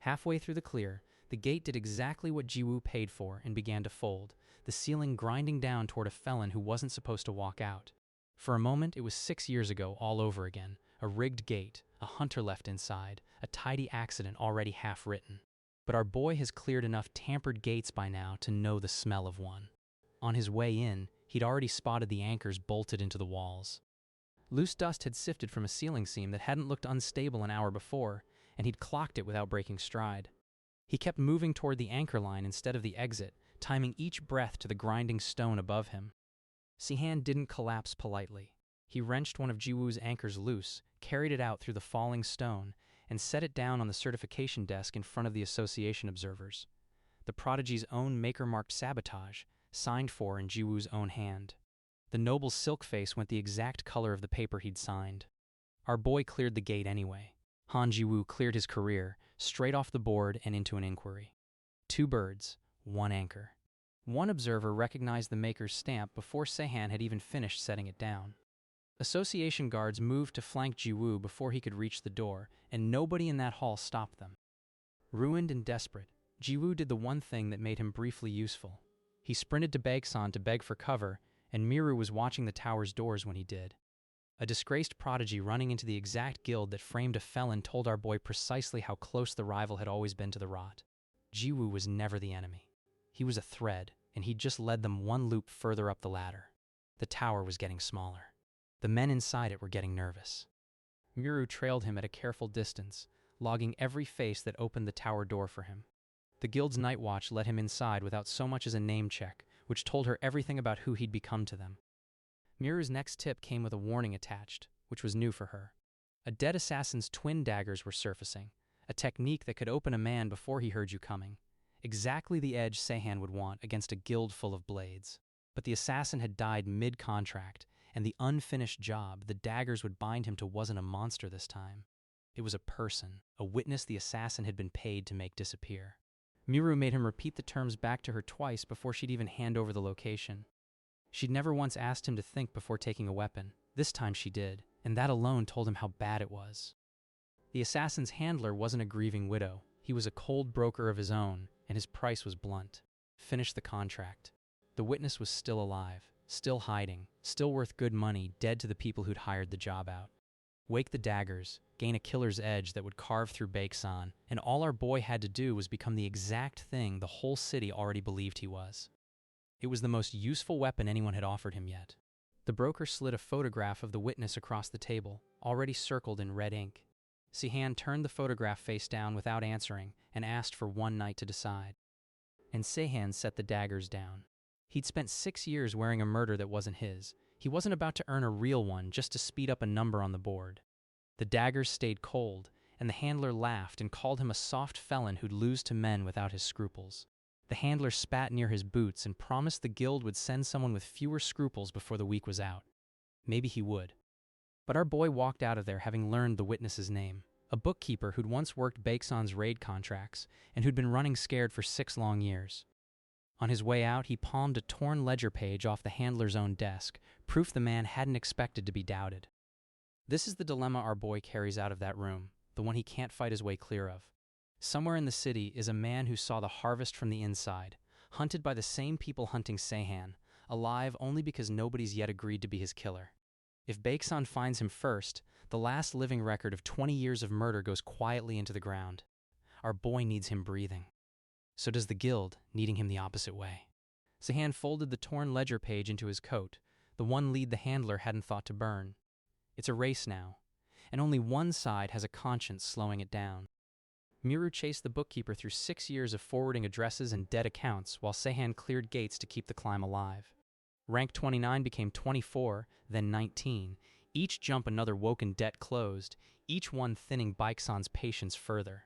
Halfway through the clear, the gate did exactly what Jiwoo paid for and began to fold, the ceiling grinding down toward a felon who wasn't supposed to walk out. For a moment, it was 6 years ago all over again, a rigged gate, a hunter left inside, a tidy accident already half-written. But our boy has cleared enough tampered gates by now to know the smell of one. On his way in, he'd already spotted the anchors bolted into the walls. Loose dust had sifted from a ceiling seam that hadn't looked unstable an hour before, and he'd clocked it without breaking stride. He kept moving toward the anchor line instead of the exit, timing each breath to the grinding stone above him. Sehan didn't collapse politely. He wrenched one of Jiwoo's anchors loose, carried it out through the falling stone, and set it down on the certification desk in front of the association observers. The prodigy's own maker-marked sabotage, signed for in Jiwoo's own hand. The noble's silk face went the exact color of the paper he'd signed. Our boy cleared the gate anyway. Han Jiwoo cleared his career, straight off the board and into an inquiry. 2 birds, 1 anchor. One observer recognized the maker's stamp before Sehan had even finished setting it down. Association guards moved to flank Jiwoo before he could reach the door, and nobody in that hall stopped them. Ruined and desperate, Jiwoo did the one thing that made him briefly useful. He sprinted to Baeksan to beg for cover, and Miru was watching the tower's doors when he did. A disgraced prodigy running into the exact guild that framed a felon told our boy precisely how close the rival had always been to the rot. Jiwoo was never the enemy. He was a thread, and he'd just led them one loop further up the ladder. The tower was getting smaller. The men inside it were getting nervous. Miru trailed him at a careful distance, logging every face that opened the tower door for him. The guild's night watch let him inside without so much as a name check, which told her everything about who he'd become to them. Miru's next tip came with a warning attached, which was new for her. A dead assassin's twin daggers were surfacing, a technique that could open a man before he heard you coming. Exactly the edge Sehan would want against a guild full of blades. But the assassin had died mid-contract, and the unfinished job the daggers would bind him to wasn't a monster this time. It was a person, a witness the assassin had been paid to make disappear. Miru made him repeat the terms back to her twice before she'd even hand over the location. She'd never once asked him to think before taking a weapon. This time she did, and that alone told him how bad it was. The assassin's handler wasn't a grieving widow. He was a cold broker of his own, and his price was blunt. Finish the contract. The witness was still alive, still hiding, still worth good money, dead to the people who'd hired the job out. Wake the daggers, gain a killer's edge that would carve through Baeksan, and all our boy had to do was become the exact thing the whole city already believed he was. It was the most useful weapon anyone had offered him yet. The broker slid a photograph of the witness across the table, already circled in red ink. Sehan turned the photograph face down without answering and asked for one night to decide. And Sehan set the daggers down. He'd spent 6 years wearing a murder that wasn't his. He wasn't about to earn a real one just to speed up a number on the board. The daggers stayed cold, and the handler laughed and called him a soft felon who'd lose to men without his scruples. The handler spat near his boots and promised the guild would send someone with fewer scruples before the week was out. Maybe he would. But our boy walked out of there having learned the witness's name, a bookkeeper who'd once worked Baeksan's raid contracts and who'd been running scared for 6 long years. On his way out, he palmed a torn ledger page off the handler's own desk, proof the man hadn't expected to be doubted. This is the dilemma our boy carries out of that room, the one he can't fight his way clear of. Somewhere in the city is a man who saw the harvest from the inside, hunted by the same people hunting Sehan, alive only because nobody's yet agreed to be his killer. If Baeksan finds him first, the last living record of 20 years of murder goes quietly into the ground. Our boy needs him breathing. So does the guild, needing him the opposite way. Sehan folded the torn ledger page into his coat, the one lead the handler hadn't thought to burn. It's a race now, and only one side has a conscience slowing it down. Miru chased the bookkeeper through 6 years of forwarding addresses and dead accounts while Sehan cleared gates to keep the climb alive. Rank 29 became 24, then 19, each jump another woken debt closed, each one thinning Baeksan's patience further.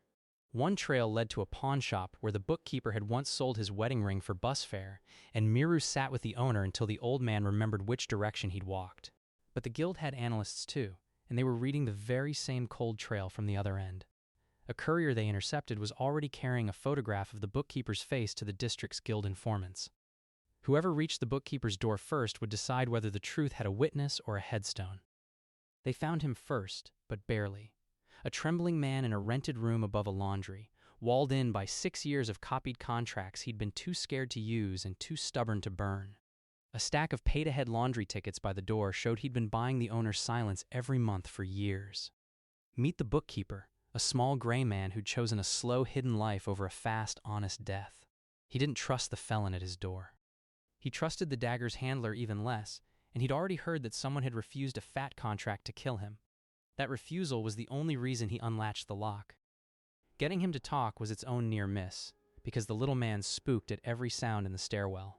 One trail led to a pawn shop where the bookkeeper had once sold his wedding ring for bus fare, and Miru sat with the owner until the old man remembered which direction he'd walked. But the guild had analysts too, and they were reading the very same cold trail from the other end. A courier they intercepted was already carrying a photograph of the bookkeeper's face to the district's guild informants. Whoever reached the bookkeeper's door first would decide whether the truth had a witness or a headstone. They found him first, but barely. A trembling man in a rented room above a laundry, walled in by 6 years of copied contracts he'd been too scared to use and too stubborn to burn. A stack of paid-ahead laundry tickets by the door showed he'd been buying the owner's silence every month for years. Meet the bookkeeper, a small gray man who'd chosen a slow, hidden life over a fast, honest death. He didn't trust the felon at his door. He trusted the dagger's handler even less, and he'd already heard that someone had refused a fat contract to kill him. That refusal was the only reason he unlatched the lock. Getting him to talk was its own near miss, because the little man spooked at every sound in the stairwell.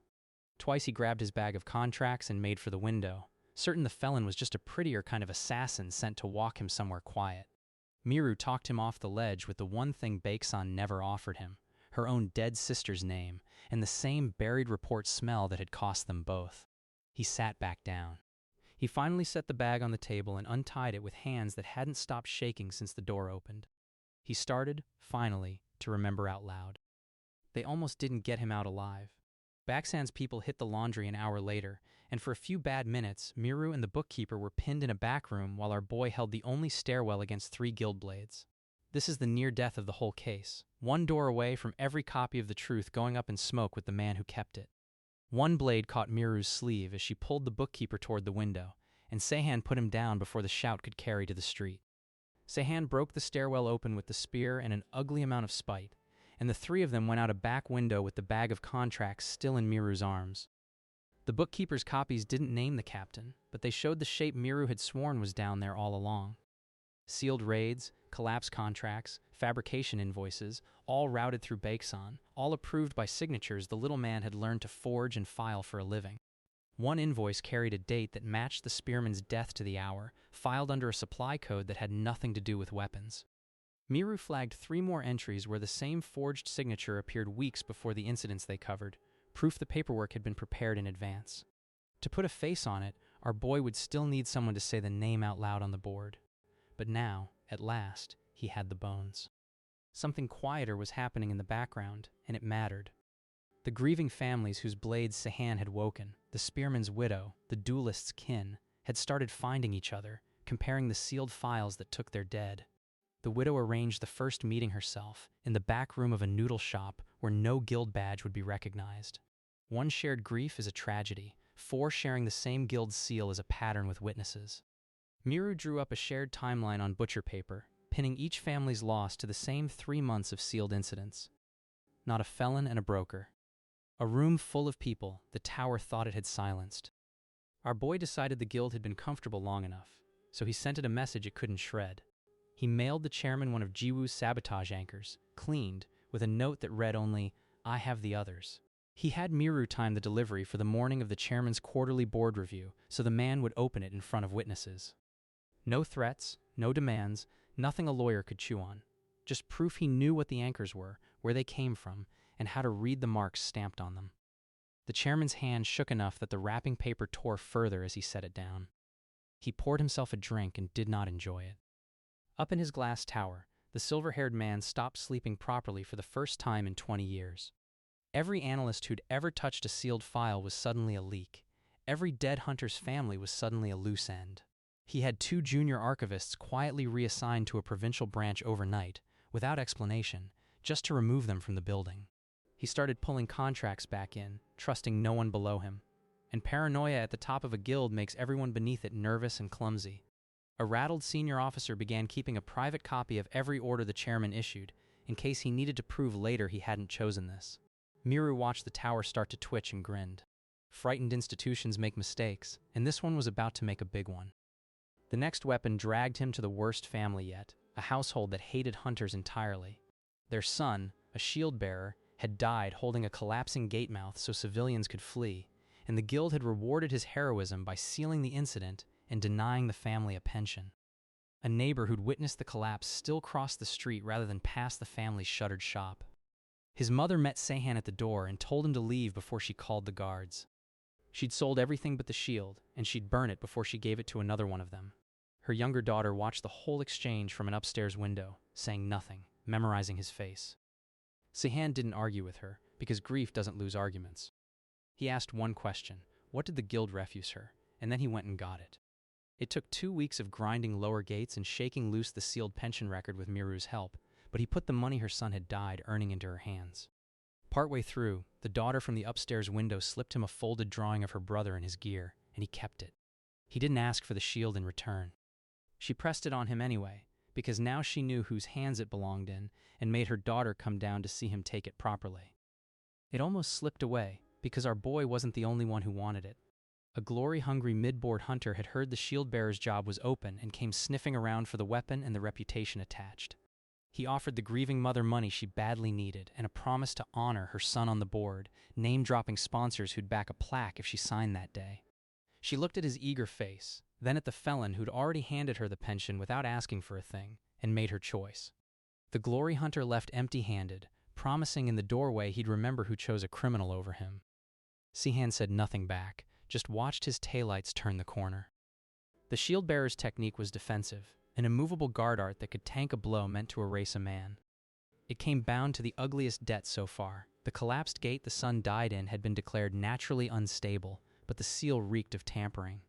Twice he grabbed his bag of contracts and made for the window, certain the felon was just a prettier kind of assassin sent to walk him somewhere quiet. Miru talked him off the ledge with the one thing Baeksan never offered him, her own dead sister's name, and the same buried report smell that had cost them both. He sat back down. He finally set the bag on the table and untied it with hands that hadn't stopped shaking since the door opened. He started, finally, to remember out loud. They almost didn't get him out alive. Baeksan's people hit the laundry an hour later, and for a few bad minutes, Miru and the bookkeeper were pinned in a back room while our boy held the only stairwell against 3 guild blades. This is the near death of the whole case, one door away from every copy of the truth going up in smoke with the man who kept it. One blade caught Miru's sleeve as she pulled the bookkeeper toward the window, and Sehan put him down before the shout could carry to the street. Sehan broke the stairwell open with the spear and an ugly amount of spite, and the 3 of them went out a back window with the bag of contracts still in Miru's arms. The bookkeeper's copies didn't name the captain, but they showed the shape Miru had sworn was down there all along. Sealed raids, collapsed contracts, fabrication invoices, all routed through Baeksan, all approved by signatures the little man had learned to forge and file for a living. One invoice carried a date that matched the spearman's death to the hour, filed under a supply code that had nothing to do with weapons. Miru flagged 3 more entries where the same forged signature appeared weeks before the incidents they covered, proof the paperwork had been prepared in advance. To put a face on it, our boy would still need someone to say the name out loud on the board. But now, at last, he had the bones. Something quieter was happening in the background, and it mattered. The grieving families whose blades Sehan had woken, the spearman's widow, the duelist's kin, had started finding each other, comparing the sealed files that took their dead. The widow arranged the first meeting herself, in the back room of a noodle shop where no guild badge would be recognized. One shared grief is a tragedy, 4 sharing the same guild seal is a pattern with witnesses. Miru drew up a shared timeline on butcher paper, pinning each family's loss to the same 3 months of sealed incidents. Not a felon and a broker. A room full of people the tower thought it had silenced. Our boy decided the guild had been comfortable long enough, so he sent it a message it couldn't shred. He mailed the chairman one of Jiwoo's sabotage anchors, cleaned, with a note that read only, "I have the others." He had Miru time the delivery for the morning of the chairman's quarterly board review, so the man would open it in front of witnesses. No threats, no demands, nothing a lawyer could chew on. Just proof he knew what the anchors were, where they came from, and how to read the marks stamped on them. The chairman's hand shook enough that the wrapping paper tore further as he set it down. He poured himself a drink and did not enjoy it. Up in his glass tower, the silver-haired man stopped sleeping properly for the first time in 20 years. Every analyst who'd ever touched a sealed file was suddenly a leak. Every dead hunter's family was suddenly a loose end. He had 2 junior archivists quietly reassigned to a provincial branch overnight, without explanation, just to remove them from the building. He started pulling contracts back in, trusting no one below him. And paranoia at the top of a guild makes everyone beneath it nervous and clumsy. A rattled senior officer began keeping a private copy of every order the chairman issued, in case he needed to prove later he hadn't chosen this. Miru watched the tower start to twitch and grinned. Frightened institutions make mistakes, and this one was about to make a big one. The next weapon dragged him to the worst family yet, a household that hated hunters entirely. Their son, a shield-bearer, had died holding a collapsing gate mouth so civilians could flee, and the guild had rewarded his heroism by sealing the incident and denying the family a pension. A neighbor who'd witnessed the collapse still crossed the street rather than pass the family's shuttered shop. His mother met Sehan at the door and told him to leave before she called the guards. She'd sold everything but the shield, and she'd burn it before she gave it to another one of them. Her younger daughter watched the whole exchange from an upstairs window, saying nothing, memorizing his face. Sehan didn't argue with her, because grief doesn't lose arguments. He asked one question: what did the guild refuse her? And then he went and got it. It took 2 weeks of grinding lower gates and shaking loose the sealed pension record with Miru's help, but he put the money her son had died earning into her hands. Partway through, the daughter from the upstairs window slipped him a folded drawing of her brother in his gear, and he kept it. He didn't ask for the shield in return. She pressed it on him anyway, because now she knew whose hands it belonged in, and made her daughter come down to see him take it properly. It almost slipped away, because our boy wasn't the only one who wanted it. A glory-hungry mid-board hunter had heard the shield-bearer's job was open and came sniffing around for the weapon and the reputation attached. He offered the grieving mother money she badly needed and a promise to honor her son on the board, name-dropping sponsors who'd back a plaque if she signed that day. She looked at his eager face, then at the felon who'd already handed her the pension without asking for a thing, and made her choice. The glory hunter left empty-handed, promising in the doorway he'd remember who chose a criminal over him. Sehan said nothing back, just watched his taillights turn the corner. The shield-bearer's technique was defensive, an immovable guard art that could tank a blow meant to erase a man. It came bound to the ugliest debt so far. The collapsed gate the son died in had been declared naturally unstable, but the seal reeked of tampering.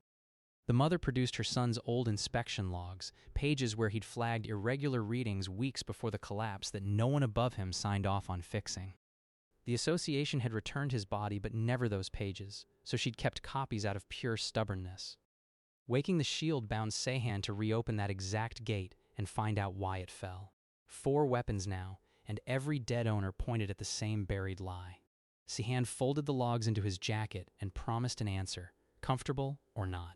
The mother produced her son's old inspection logs, pages where he'd flagged irregular readings weeks before the collapse that no one above him signed off on fixing. The association had returned his body but never those pages, so she'd kept copies out of pure stubbornness. Waking the shield bound Sehan to reopen that exact gate and find out why it fell. 4 weapons now, and every dead owner pointed at the same buried lie. Sehan folded the logs into his jacket and promised an answer, comfortable or not.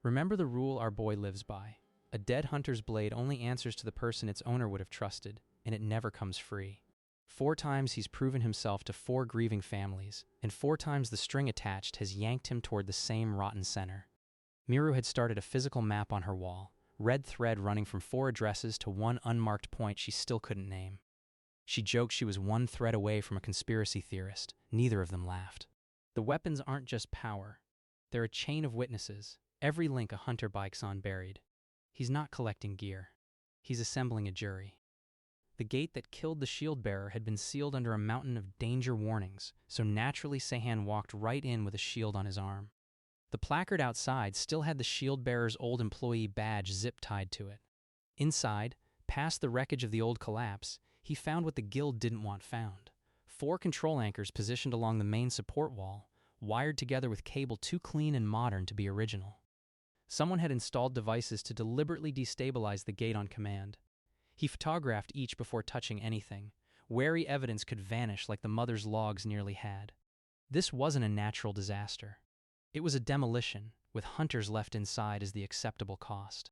Remember the rule our boy lives by. A dead hunter's blade only answers to the person its owner would have trusted, and it never comes free. 4 times he's proven himself to 4 grieving families, and 4 times the string attached has yanked him toward the same rotten center. Miru had started a physical map on her wall, red thread running from 4 addresses to 1 unmarked point she still couldn't name. She joked she was 1 thread away from a conspiracy theorist. Neither of them laughed. The weapons aren't just power. They're a chain of witnesses, every link a hunter bikes on buried. He's not collecting gear. He's assembling a jury. The gate that killed the shield-bearer had been sealed under a mountain of danger warnings, so naturally Sehan walked right in with a shield on his arm. The placard outside still had the shield-bearer's old employee badge zip-tied to it. Inside, past the wreckage of the old collapse, he found what the guild didn't want found. 4 control anchors positioned along the main support wall, wired together with cable too clean and modern to be original. Someone had installed devices to deliberately destabilize the gate on command. He photographed each before touching anything. Wary evidence could vanish like the mother's logs nearly had. This wasn't a natural disaster. It was a demolition, with hunters left inside as the acceptable cost.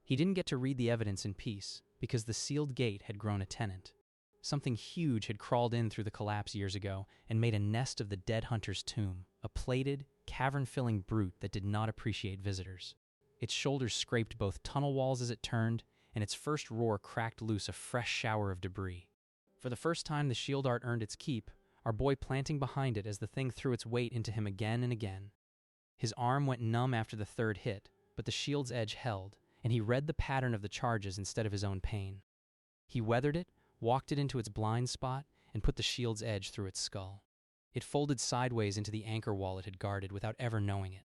He didn't get to read the evidence in peace, because the sealed gate had grown a tenant. Something huge had crawled in through the collapse years ago and made a nest of the dead hunter's tomb, a plated, cavern-filling brute that did not appreciate visitors. Its shoulders scraped both tunnel walls as it turned, and its first roar cracked loose a fresh shower of debris. For the first time the shield art earned its keep, our boy planting behind it as the thing threw its weight into him again and again. His arm went numb after the 3rd hit, but the shield's edge held, and he read the pattern of the charges instead of his own pain. He weathered it, walked it into its blind spot, and put the shield's edge through its skull. It folded sideways into the anchor wall it had guarded without ever knowing it.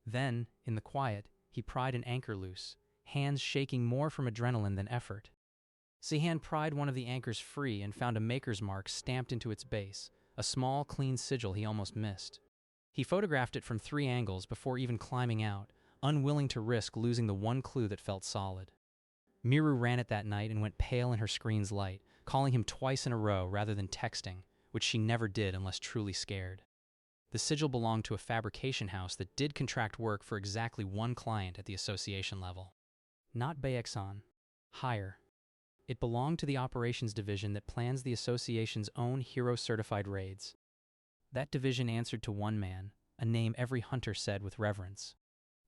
Then, in the quiet, he pried an anchor loose, hands shaking more from adrenaline than effort. Sehan pried one of the anchors free and found a maker's mark stamped into its base, a small, clean sigil he almost missed. He photographed it from 3 angles before even climbing out, unwilling to risk losing the one clue that felt solid. Miru ran it that night and went pale in her screen's light, calling him twice in a row rather than texting, which she never did unless truly scared. The sigil belonged to a fabrication house that did contract work for exactly one client at the association level. Not Baeksan. Higher. It belonged to the operations division that plans the association's own hero-certified raids. That division answered to one man, a name every hunter said with reverence.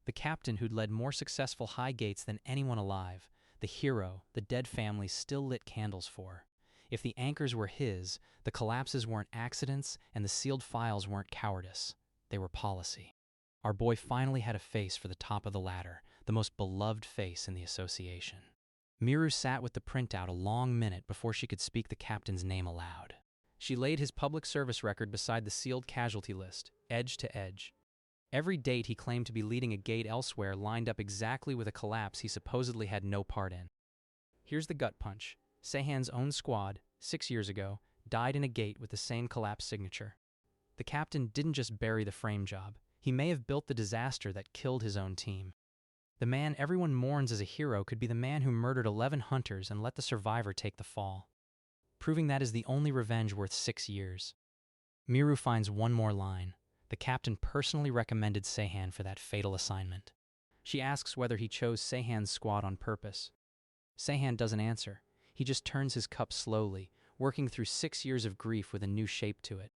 The captain who'd led more successful high gates than anyone alive, the hero the dead families still lit candles for. If the anchors were his, the collapses weren't accidents and the sealed files weren't cowardice. They were policy. Our boy finally had a face for the top of the ladder, the most beloved face in the association. Miru sat with the printout a long minute before she could speak the captain's name aloud. She laid his public service record beside the sealed casualty list, edge to edge. Every date he claimed to be leading a gate elsewhere lined up exactly with a collapse he supposedly had no part in. Here's the gut punch. Sehan's own squad, 6 years ago, died in a gate with the same collapse signature. The captain didn't just bury the frame job. He may have built the disaster that killed his own team. The man everyone mourns as a hero could be the man who murdered 11 hunters and let the survivor take the fall, proving that is the only revenge worth 6 years. Miru finds one more line. The captain personally recommended Sehan for that fatal assignment. She asks whether he chose Sehan's squad on purpose. Sehan doesn't answer. He just turns his cup slowly, working through 6 years of grief with a new shape to it.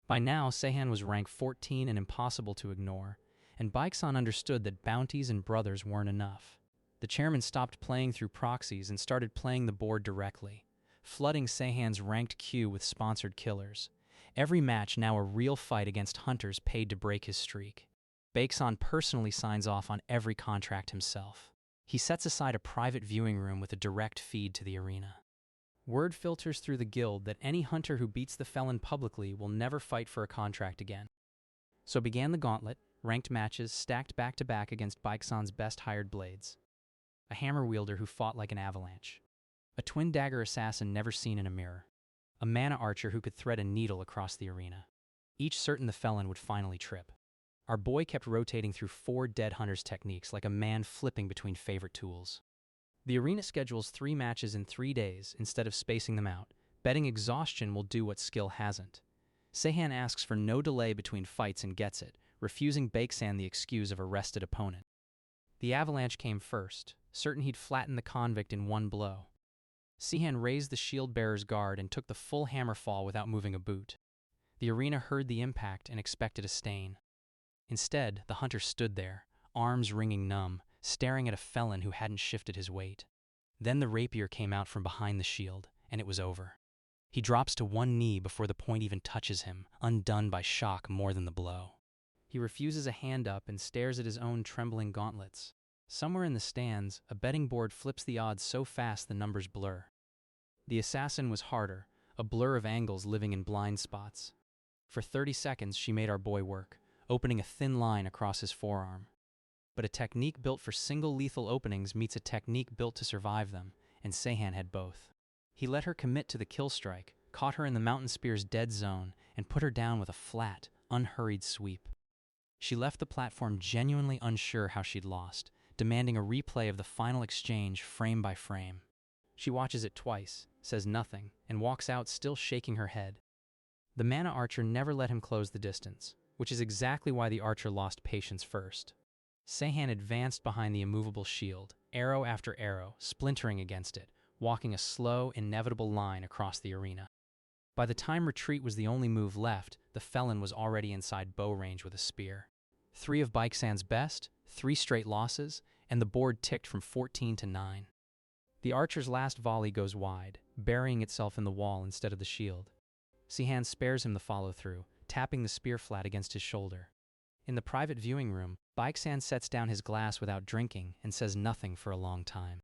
By now, Sehan was rank 14 and impossible to ignore, and Baeksan understood that bounties and brothers weren't enough. The chairman stopped playing through proxies and started playing the board directly, flooding Sehan's ranked queue with sponsored killers. Every match now a real fight against hunters paid to break his streak. Baeksan personally signs off on every contract himself. He sets aside a private viewing room with a direct feed to the arena. Word filters through the guild that any hunter who beats the felon publicly will never fight for a contract again. So began the gauntlet, ranked matches stacked back-to-back against Baeksan's best hired blades. A hammer wielder who fought like an avalanche. A twin-dagger assassin never seen in a mirror. A mana archer who could thread a needle across the arena. Each certain the felon would finally trip. Our boy kept rotating through 4 dead hunters' techniques like a man flipping between favorite tools. The arena schedules 3 matches in 3 days instead of spacing them out. Betting exhaustion will do what skill hasn't. Sehan asks for no delay between fights and gets it, refusing Baeksan the excuse of a rested opponent. The avalanche came first, certain he'd flatten the convict in one blow. Sehan raised the shield-bearer's guard and took the full hammer fall without moving a boot. The arena heard the impact and expected a stain. Instead, the hunter stood there, arms wringing numb, staring at a felon who hadn't shifted his weight. Then the rapier came out from behind the shield, and it was over. He drops to one knee before the point even touches him, undone by shock more than the blow. He refuses a hand up and stares at his own trembling gauntlets. Somewhere in the stands, a betting board flips the odds so fast the numbers blur. The assassin was harder, a blur of angles living in blind spots. For 30 seconds, she made our boy work, opening a thin line across his forearm. But a technique built for single lethal openings meets a technique built to survive them, and Sehan had both. He let her commit to the kill strike, caught her in the mountain spear's dead zone, and put her down with a flat, unhurried sweep. She left the platform genuinely unsure how she'd lost, demanding a replay of the final exchange frame by frame. She watches it twice, says nothing, and walks out still shaking her head. The mana archer never let him close the distance, which is exactly why the archer lost patience first. Sehan advanced behind the immovable shield, arrow after arrow, splintering against it, walking a slow, inevitable line across the arena. By the time retreat was the only move left, the felon was already inside bow range with a spear. 3 of Baeksan's best, 3 straight losses, and the board ticked from 14 to 9. The archer's last volley goes wide, burying itself in the wall instead of the shield. Sehan spares him the follow-through, tapping the spear flat against his shoulder. In the private viewing room, Baeksan sets down his glass without drinking and says nothing for a long time.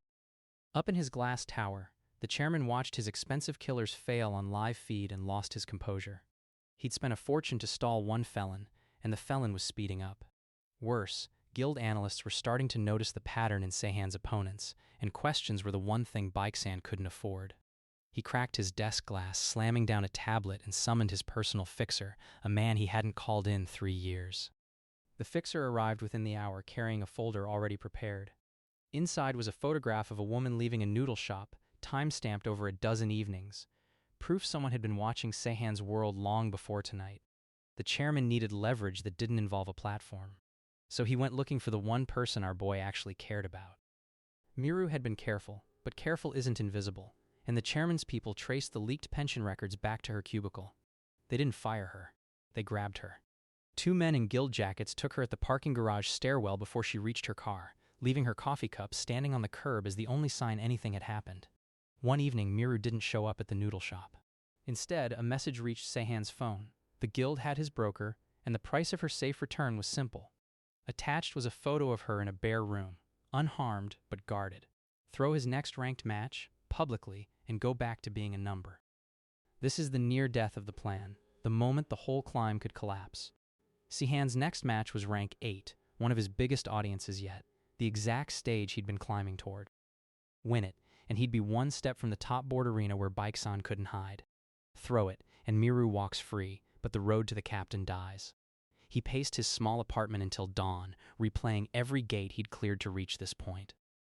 Up in his glass tower, the chairman watched his expensive killers fail on live feed and lost his composure. He'd spent a fortune to stall one felon, and the felon was speeding up. Worse, guild analysts were starting to notice the pattern in Sehan's opponents, and questions were the one thing Baeksan couldn't afford. He cracked his desk glass, slamming down a tablet, and summoned his personal fixer, a man he hadn't called in 3 years. The fixer arrived within the hour, carrying a folder already prepared. Inside was a photograph of a woman leaving a noodle shop, time-stamped over a dozen evenings, proof someone had been watching Sehan's world long before tonight. The chairman needed leverage that didn't involve a platform. So he went looking for the one person our boy actually cared about. Miru had been careful, but careful isn't invisible, and the chairman's people traced the leaked pension records back to her cubicle. They didn't fire her. They grabbed her. 2 men in guild jackets took her at the parking garage stairwell before she reached her car, leaving her coffee cup standing on the curb as the only sign anything had happened. One evening, Miru didn't show up at the noodle shop. Instead, a message reached Sehan's phone. The guild had his broker, and the price of her safe return was simple. Attached was a photo of her in a bare room, unharmed but guarded. Throw his next ranked match, publicly, and go back to being a number. This is the near death of the plan, the moment the whole climb could collapse. Sehan's next match was rank 8, one of his biggest audiences yet, the exact stage he'd been climbing toward. Win it, and he'd be one step from the top board arena where Baeksan couldn't hide. Throw it, and Miru walks free, but the road to the captain dies. He paced his small apartment until dawn, replaying every gate he'd cleared to reach this point.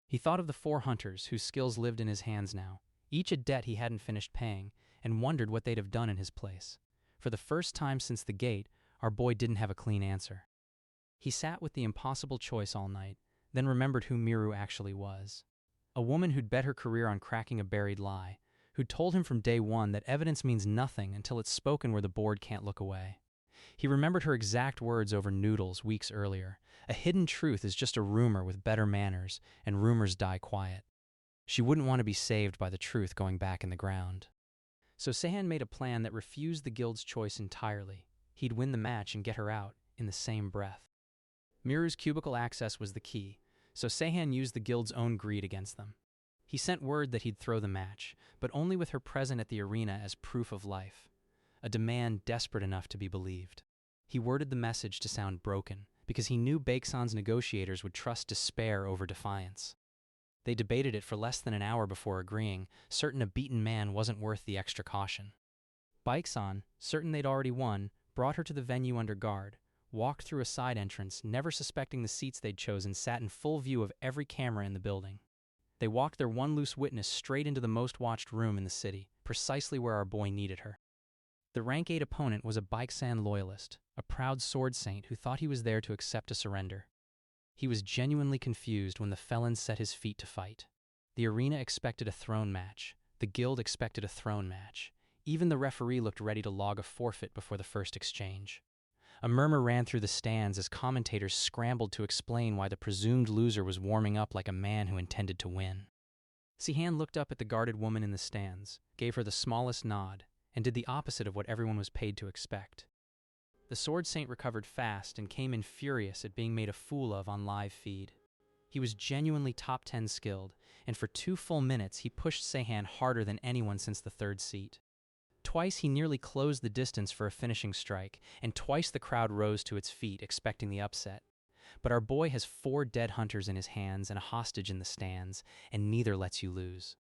He thought of the 4 hunters whose skills lived in his hands now, each a debt he hadn't finished paying, and wondered what they'd have done in his place. For the first time since the gate, our boy didn't have a clean answer. He sat with the impossible choice all night, then remembered who Miru actually was. A woman who'd bet her career on cracking a buried lie, who'd told him from day one that evidence means nothing until it's spoken where the board can't look away. He remembered her exact words over noodles weeks earlier. A hidden truth is just a rumor with better manners, and rumors die quiet. She wouldn't want to be saved by the truth going back in the ground. So Sehan made a plan that refused the guild's choice entirely. He'd win the match and get her out in the same breath. Miru's cubicle access was the key, so Sehan used the guild's own greed against them. He sent word that he'd throw the match, but only with her present at the arena as proof of life. A demand desperate enough to be believed. He worded the message to sound broken, because he knew Baeksan's negotiators would trust despair over defiance. They debated it for less than an hour before agreeing, certain a beaten man wasn't worth the extra caution. Baeksan, certain they'd already won, brought her to the venue under guard, walked through a side entrance, never suspecting the seats they'd chosen sat in full view of every camera in the building. They walked their one loose witness straight into the most watched room in the city, precisely where our boy needed her. The rank 8 opponent was a Baeksan loyalist, a proud sword saint who thought he was there to accept a surrender. He was genuinely confused when the felon set his feet to fight. The arena expected a throne match. The guild expected a throne match. Even the referee looked ready to log a forfeit before the first exchange. A murmur ran through the stands as commentators scrambled to explain why the presumed loser was warming up like a man who intended to win. Sehan looked up at the guarded woman in the stands, gave her the smallest nod, and did the opposite of what everyone was paid to expect. The sword saint recovered fast and came in furious at being made a fool of on live feed. He was genuinely top 10 skilled, and for 2 full minutes he pushed Sehan harder than anyone since the 3rd seat. Twice he nearly closed the distance for a finishing strike, and twice the crowd rose to its feet, expecting the upset. But our boy has 4 dead hunters in his hands and a hostage in the stands, and neither lets you lose.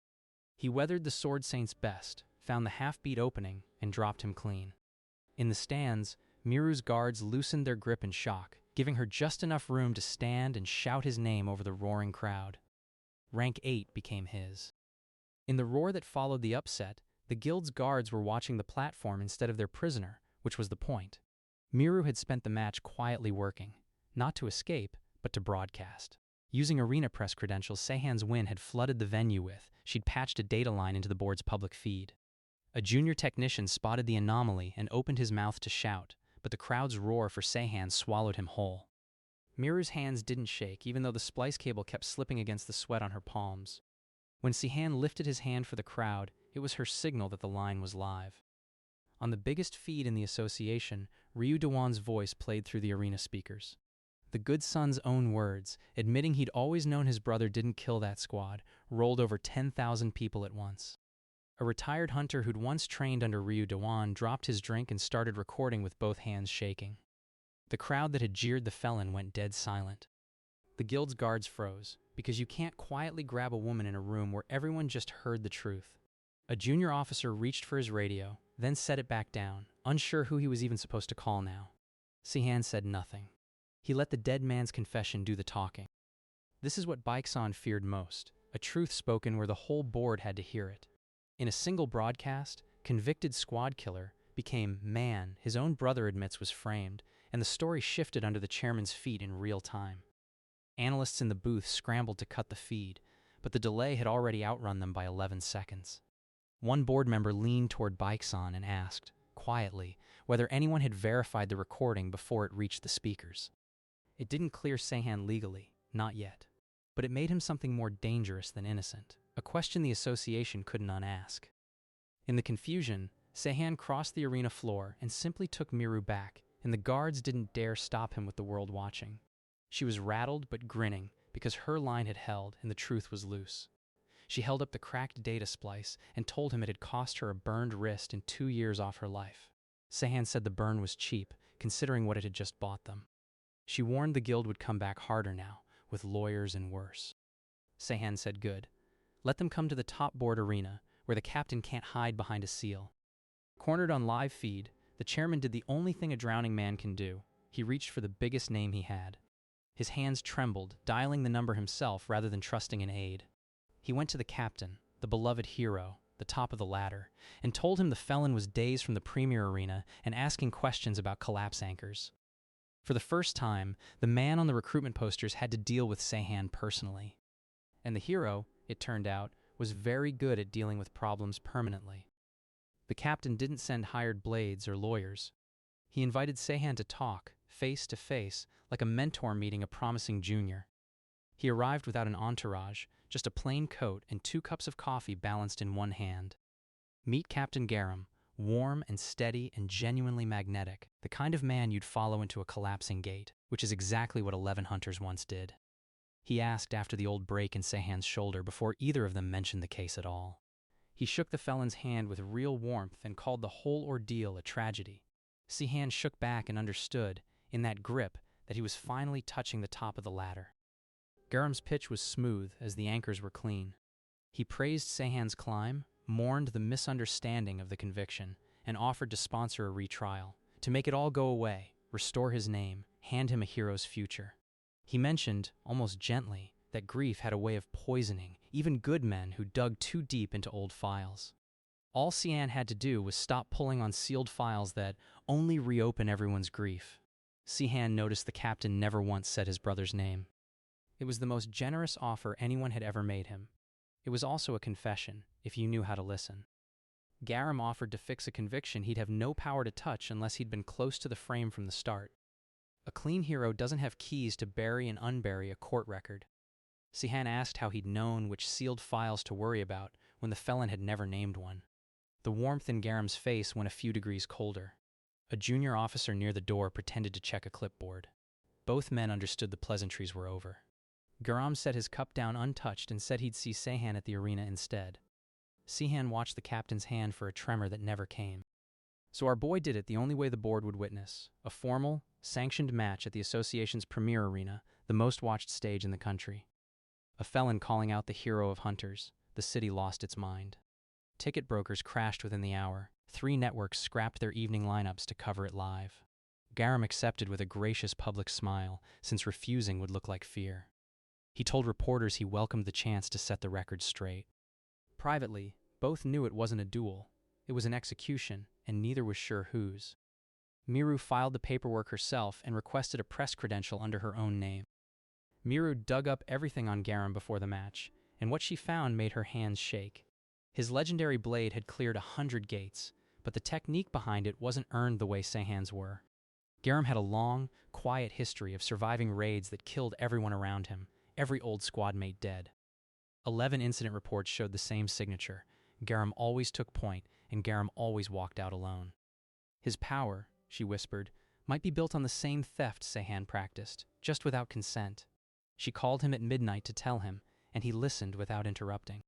He weathered the sword saint's best, found the half-beat opening, and dropped him clean. In the stands, Miru's guards loosened their grip in shock, giving her just enough room to stand and shout his name over the roaring crowd. Rank 8 became his. In the roar that followed the upset, the guild's guards were watching the platform instead of their prisoner, which was the point. Miru had spent the match quietly working, not to escape, but to broadcast. Using arena press credentials Sehan's win had flooded the venue with, she'd patched a data line into the board's public feed. A junior technician spotted the anomaly and opened his mouth to shout, but the crowd's roar for Sehan swallowed him whole. Miru's hands didn't shake, even though the splice cable kept slipping against the sweat on her palms. When Sehan lifted his hand for the crowd, it was her signal that the line was live. On the biggest feed in the association, Ryu Dewan's voice played through the arena speakers. The good son's own words, admitting he'd always known his brother didn't kill that squad, rolled over 10,000 people at once. A retired hunter who'd once trained under Ryu Dewan dropped his drink and started recording with both hands shaking. The crowd that had jeered the felon went dead silent. The guild's guards froze, because you can't quietly grab a woman in a room where everyone just heard the truth. A junior officer reached for his radio, then set it back down, unsure who he was even supposed to call now. Sihan said nothing. He let the dead man's confession do the talking. This is what Baeksan feared most, a truth spoken where the whole board had to hear it. In a single broadcast, convicted squad killer became man his own brother admits was framed, and the story shifted under the chairman's feet in real time. Analysts in the booth scrambled to cut the feed, but the delay had already outrun them by 11 seconds. One board member leaned toward Baeksan and asked, quietly, whether anyone had verified the recording before it reached the speakers. It didn't clear Sehan legally, not yet, but it made him something more dangerous than innocent, a question the association couldn't unask. In the confusion, Sehan crossed the arena floor and simply took Miru back, and the guards didn't dare stop him with the world watching. She was rattled but grinning because her line had held and the truth was loose. She held up the cracked data splice and told him it had cost her a burned wrist and 2 years off her life. Sehan said the burn was cheap, considering what it had just bought them. She warned the guild would come back harder now, with lawyers and worse. Sehan said good. Let them come to the top board arena, where the captain can't hide behind a seal. Cornered on live feed, the chairman did the only thing a drowning man can do. He reached for the biggest name he had. His hands trembled, dialing the number himself rather than trusting an aide. He went to the captain, the beloved hero, the top of the ladder, and told him the felon was days from the premier arena and asking questions about collapse anchors. For the first time, the man on the recruitment posters had to deal with Sehan personally. And the hero, it turned out, was very good at dealing with problems permanently. The captain didn't send hired blades or lawyers. He invited Sehan to talk, face to face, like a mentor meeting a promising junior. He arrived without an entourage, just a plain coat and 2 cups of coffee balanced in one hand. Meet Captain Garam, warm and steady and genuinely magnetic, the kind of man you'd follow into a collapsing gate, which is exactly what 11 hunters once did. He asked after the old break in Sehan's shoulder before either of them mentioned the case at all. He shook the felon's hand with real warmth and called the whole ordeal a tragedy. Sehan shook back and understood, in that grip, that he was finally touching the top of the ladder. Garam's pitch was smooth as the anchors were clean. He praised Sehan's climb, mourned the misunderstanding of the conviction, and offered to sponsor a retrial, to make it all go away, restore his name, hand him a hero's future. He mentioned, almost gently, that grief had a way of poisoning even good men who dug too deep into old files. All Sian had to do was stop pulling on sealed files that only reopen everyone's grief. Sihan noticed the captain never once said his brother's name. It was the most generous offer anyone had ever made him. It was also a confession, if you knew how to listen. Garam offered to fix a conviction he'd have no power to touch unless he'd been close to the frame from the start. A clean hero doesn't have keys to bury and unbury a court record. Sihan asked how he'd known which sealed files to worry about when the felon had never named one. The warmth in Garam's face went a few degrees colder. A junior officer near the door pretended to check a clipboard. Both men understood the pleasantries were over. Garam set his cup down untouched and said he'd see Sehan at the arena instead. Sihan watched the captain's hand for a tremor that never came. So our boy did it the only way the board would witness, a formal, sanctioned match at the association's premier arena, the most watched stage in the country. A felon calling out the hero of hunters, the city lost its mind. Ticket brokers crashed within the hour. 3 networks scrapped their evening lineups to cover it live. Garam accepted with a gracious public smile, since refusing would look like fear. He told reporters he welcomed the chance to set the record straight. Privately, both knew it wasn't a duel. It was an execution, and neither was sure whose. Miru filed the paperwork herself and requested a press credential under her own name. Miru dug up everything on Garam before the match, and what she found made her hands shake. His legendary blade had cleared 100 gates, but the technique behind it wasn't earned the way Sehan's were. Garam had a long, quiet history of surviving raids that killed everyone around him, every old squad mate dead. 11 incident reports showed the same signature. Garam always took point, and Garam always walked out alone. His power, she whispered, might be built on the same theft Sehan practiced, just without consent. She called him at midnight to tell him, and he listened without interrupting.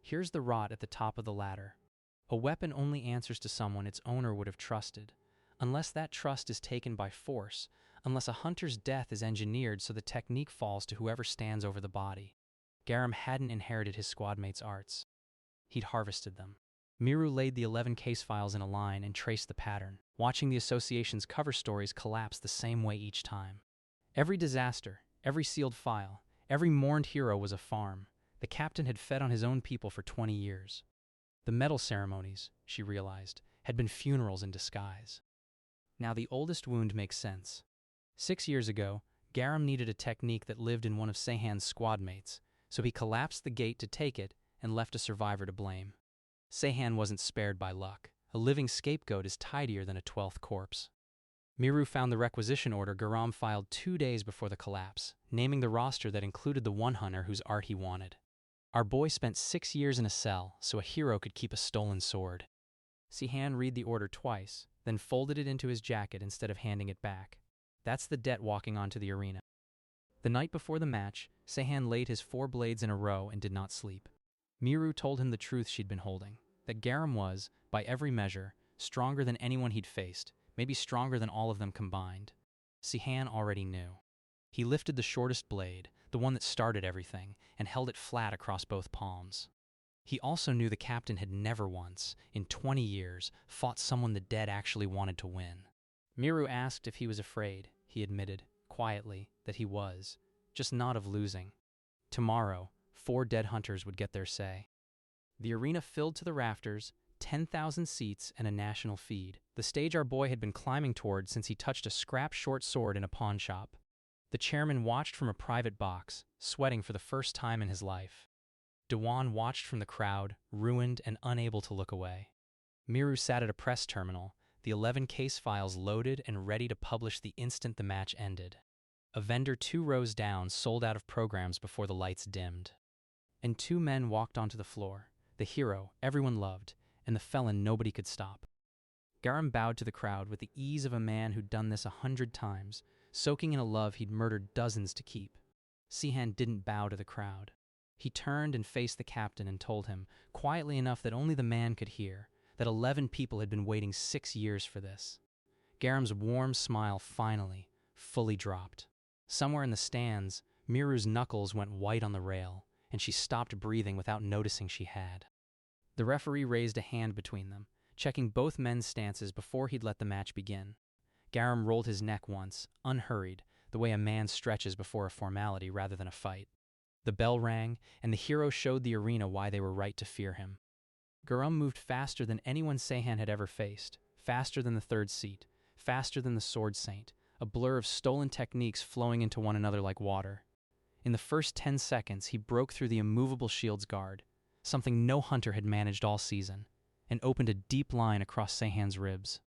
Here's the rot at the top of the ladder. A weapon only answers to someone its owner would have trusted, unless that trust is taken by force, unless a hunter's death is engineered so the technique falls to whoever stands over the body. Garam hadn't inherited his squadmates' arts. He'd harvested them. Miru laid the 11 case files in a line and traced the pattern, watching the association's cover stories collapse the same way each time. Every disaster, every sealed file, every mourned hero was a farm. The captain had fed on his own people for 20 years. The medal ceremonies, she realized, had been funerals in disguise. Now the oldest wound makes sense. 6 years ago, Garam needed a technique that lived in one of Sehan's squadmates, so he collapsed the gate to take it and left a survivor to blame. Sehan wasn't spared by luck. A living scapegoat is tidier than a 12th corpse. Miru found the requisition order Garam filed 2 days before the collapse, naming the roster that included the one hunter whose art he wanted. Our boy spent 6 years in a cell so a hero could keep a stolen sword. Sehan read the order twice, then folded it into his jacket instead of handing it back. That's the debt walking onto the arena. The night before the match, Sehan laid his 4 blades in a row and did not sleep. Miru told him the truth she'd been holding, that Garam was, by every measure, stronger than anyone he'd faced, maybe stronger than all of them combined. Sehan already knew. He lifted the shortest blade, the one that started everything, and held it flat across both palms. He also knew the captain had never once, in 20 years, fought someone the dead actually wanted to win. Miru asked if he was afraid. He admitted, quietly, that he was, just not of losing. Tomorrow, 4 dead hunters would get their say. The arena filled to the rafters, 10,000 seats and a national feed, the stage our boy had been climbing toward since he touched a scrap short sword in a pawn shop. The chairman watched from a private box, sweating for the first time in his life. Dewan watched from the crowd, ruined and unable to look away. Miru sat at a press terminal, the 11 case files loaded and ready to publish the instant the match ended. A vendor 2 rows down sold out of programs before the lights dimmed. And 2 men walked onto the floor, the hero everyone loved, and the felon nobody could stop. Garam bowed to the crowd with the ease of a man who'd done this 100 times, soaking in a love he'd murdered dozens to keep. Sehan didn't bow to the crowd. He turned and faced the captain and told him, quietly enough that only the man could hear, that 11 people had been waiting 6 years for this. Garam's warm smile finally, fully dropped. Somewhere in the stands, Miru's knuckles went white on the rail, and she stopped breathing without noticing she had. The referee raised a hand between them, checking both men's stances before he'd let the match begin. Garam rolled his neck once, unhurried, the way a man stretches before a formality rather than a fight. The bell rang, and the hero showed the arena why they were right to fear him. Garam moved faster than anyone Sehan had ever faced, faster than the 3rd seat, faster than the Sword Saint, a blur of stolen techniques flowing into one another like water. In the first 10 seconds, he broke through the immovable shield's guard, something no hunter had managed all season, and opened a deep line across Sehan's ribs.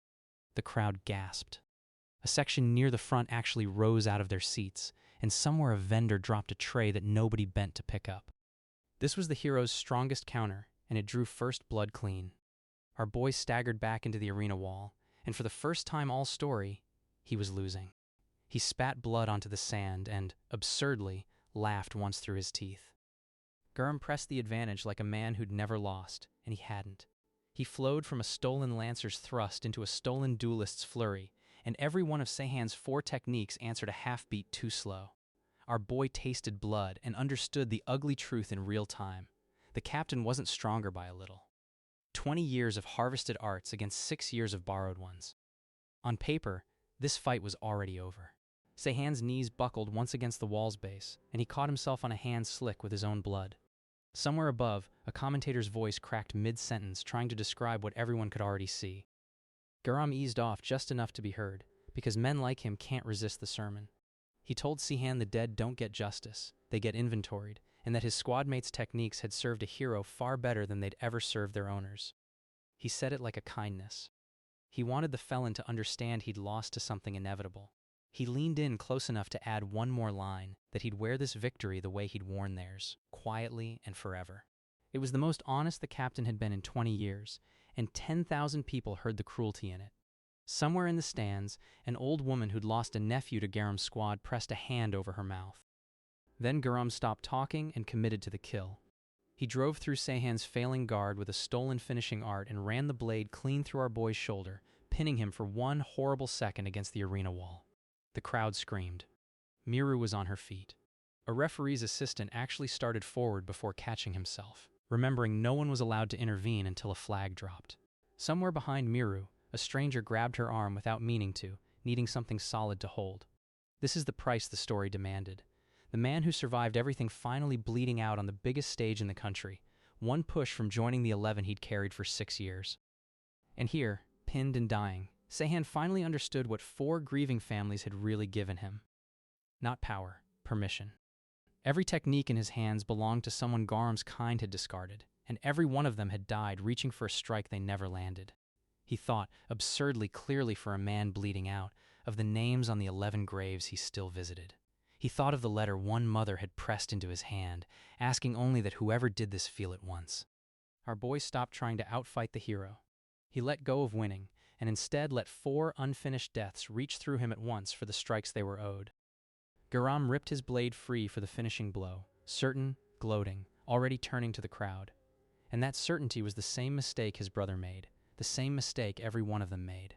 The crowd gasped. A section near the front actually rose out of their seats, and somewhere a vendor dropped a tray that nobody bent to pick up. This was the hero's strongest counter, and it drew first blood clean. Our boy staggered back into the arena wall, and for the first time all story, he was losing. He spat blood onto the sand and, absurdly, laughed once through his teeth. Garam pressed the advantage like a man who'd never lost, and he hadn't. He flowed from a stolen lancer's thrust into a stolen duelist's flurry, and every one of Sehan's 4 techniques answered a half-beat too slow. Our boy tasted blood and understood the ugly truth in real time. The captain wasn't stronger by a little. 20 years of harvested arts against 6 years of borrowed ones. On paper, this fight was already over. Sehan's knees buckled once against the wall's base, and he caught himself on a hand slick with his own blood. Somewhere above, a commentator's voice cracked mid-sentence trying to describe what everyone could already see. Garam eased off just enough to be heard, because men like him can't resist the sermon. He told Sehan the dead don't get justice, they get inventoried, and that his squadmates' techniques had served a hero far better than they'd ever served their owners. He said it like a kindness. He wanted the felon to understand he'd lost to something inevitable. He leaned in close enough to add one more line, that he'd wear this victory the way he'd worn theirs, quietly and forever. It was the most honest the captain had been in 20 years, and 10,000 people heard the cruelty in it. Somewhere in the stands, an old woman who'd lost a nephew to Garam's squad pressed a hand over her mouth. Then Garam stopped talking and committed to the kill. He drove through Sehan's failing guard with a stolen finishing art and ran the blade clean through our boy's shoulder, pinning him for one horrible second against the arena wall. The crowd screamed. Miru was on her feet. A referee's assistant actually started forward before catching himself, remembering no one was allowed to intervene until a flag dropped. Somewhere behind Miru, a stranger grabbed her arm without meaning to, needing something solid to hold. This is the price the story demanded. The man who survived everything finally bleeding out on the biggest stage in the country, one push from joining the 11 he'd carried for 6 years. And here, pinned and dying, Sehan finally understood what 4 grieving families had really given him. Not power, permission. Every technique in his hands belonged to someone Garam's kind had discarded, and every one of them had died reaching for a strike they never landed. He thought, absurdly clearly for a man bleeding out, of the names on the 11 graves he still visited. He thought of the letter one mother had pressed into his hand, asking only that whoever did this feel it once. Our boy stopped trying to outfight the hero. He let go of winning, and instead let 4 unfinished deaths reach through him at once for the strikes they were owed. Garam ripped his blade free for the finishing blow, certain, gloating, already turning to the crowd. And that certainty was the same mistake his brother made, the same mistake every one of them made.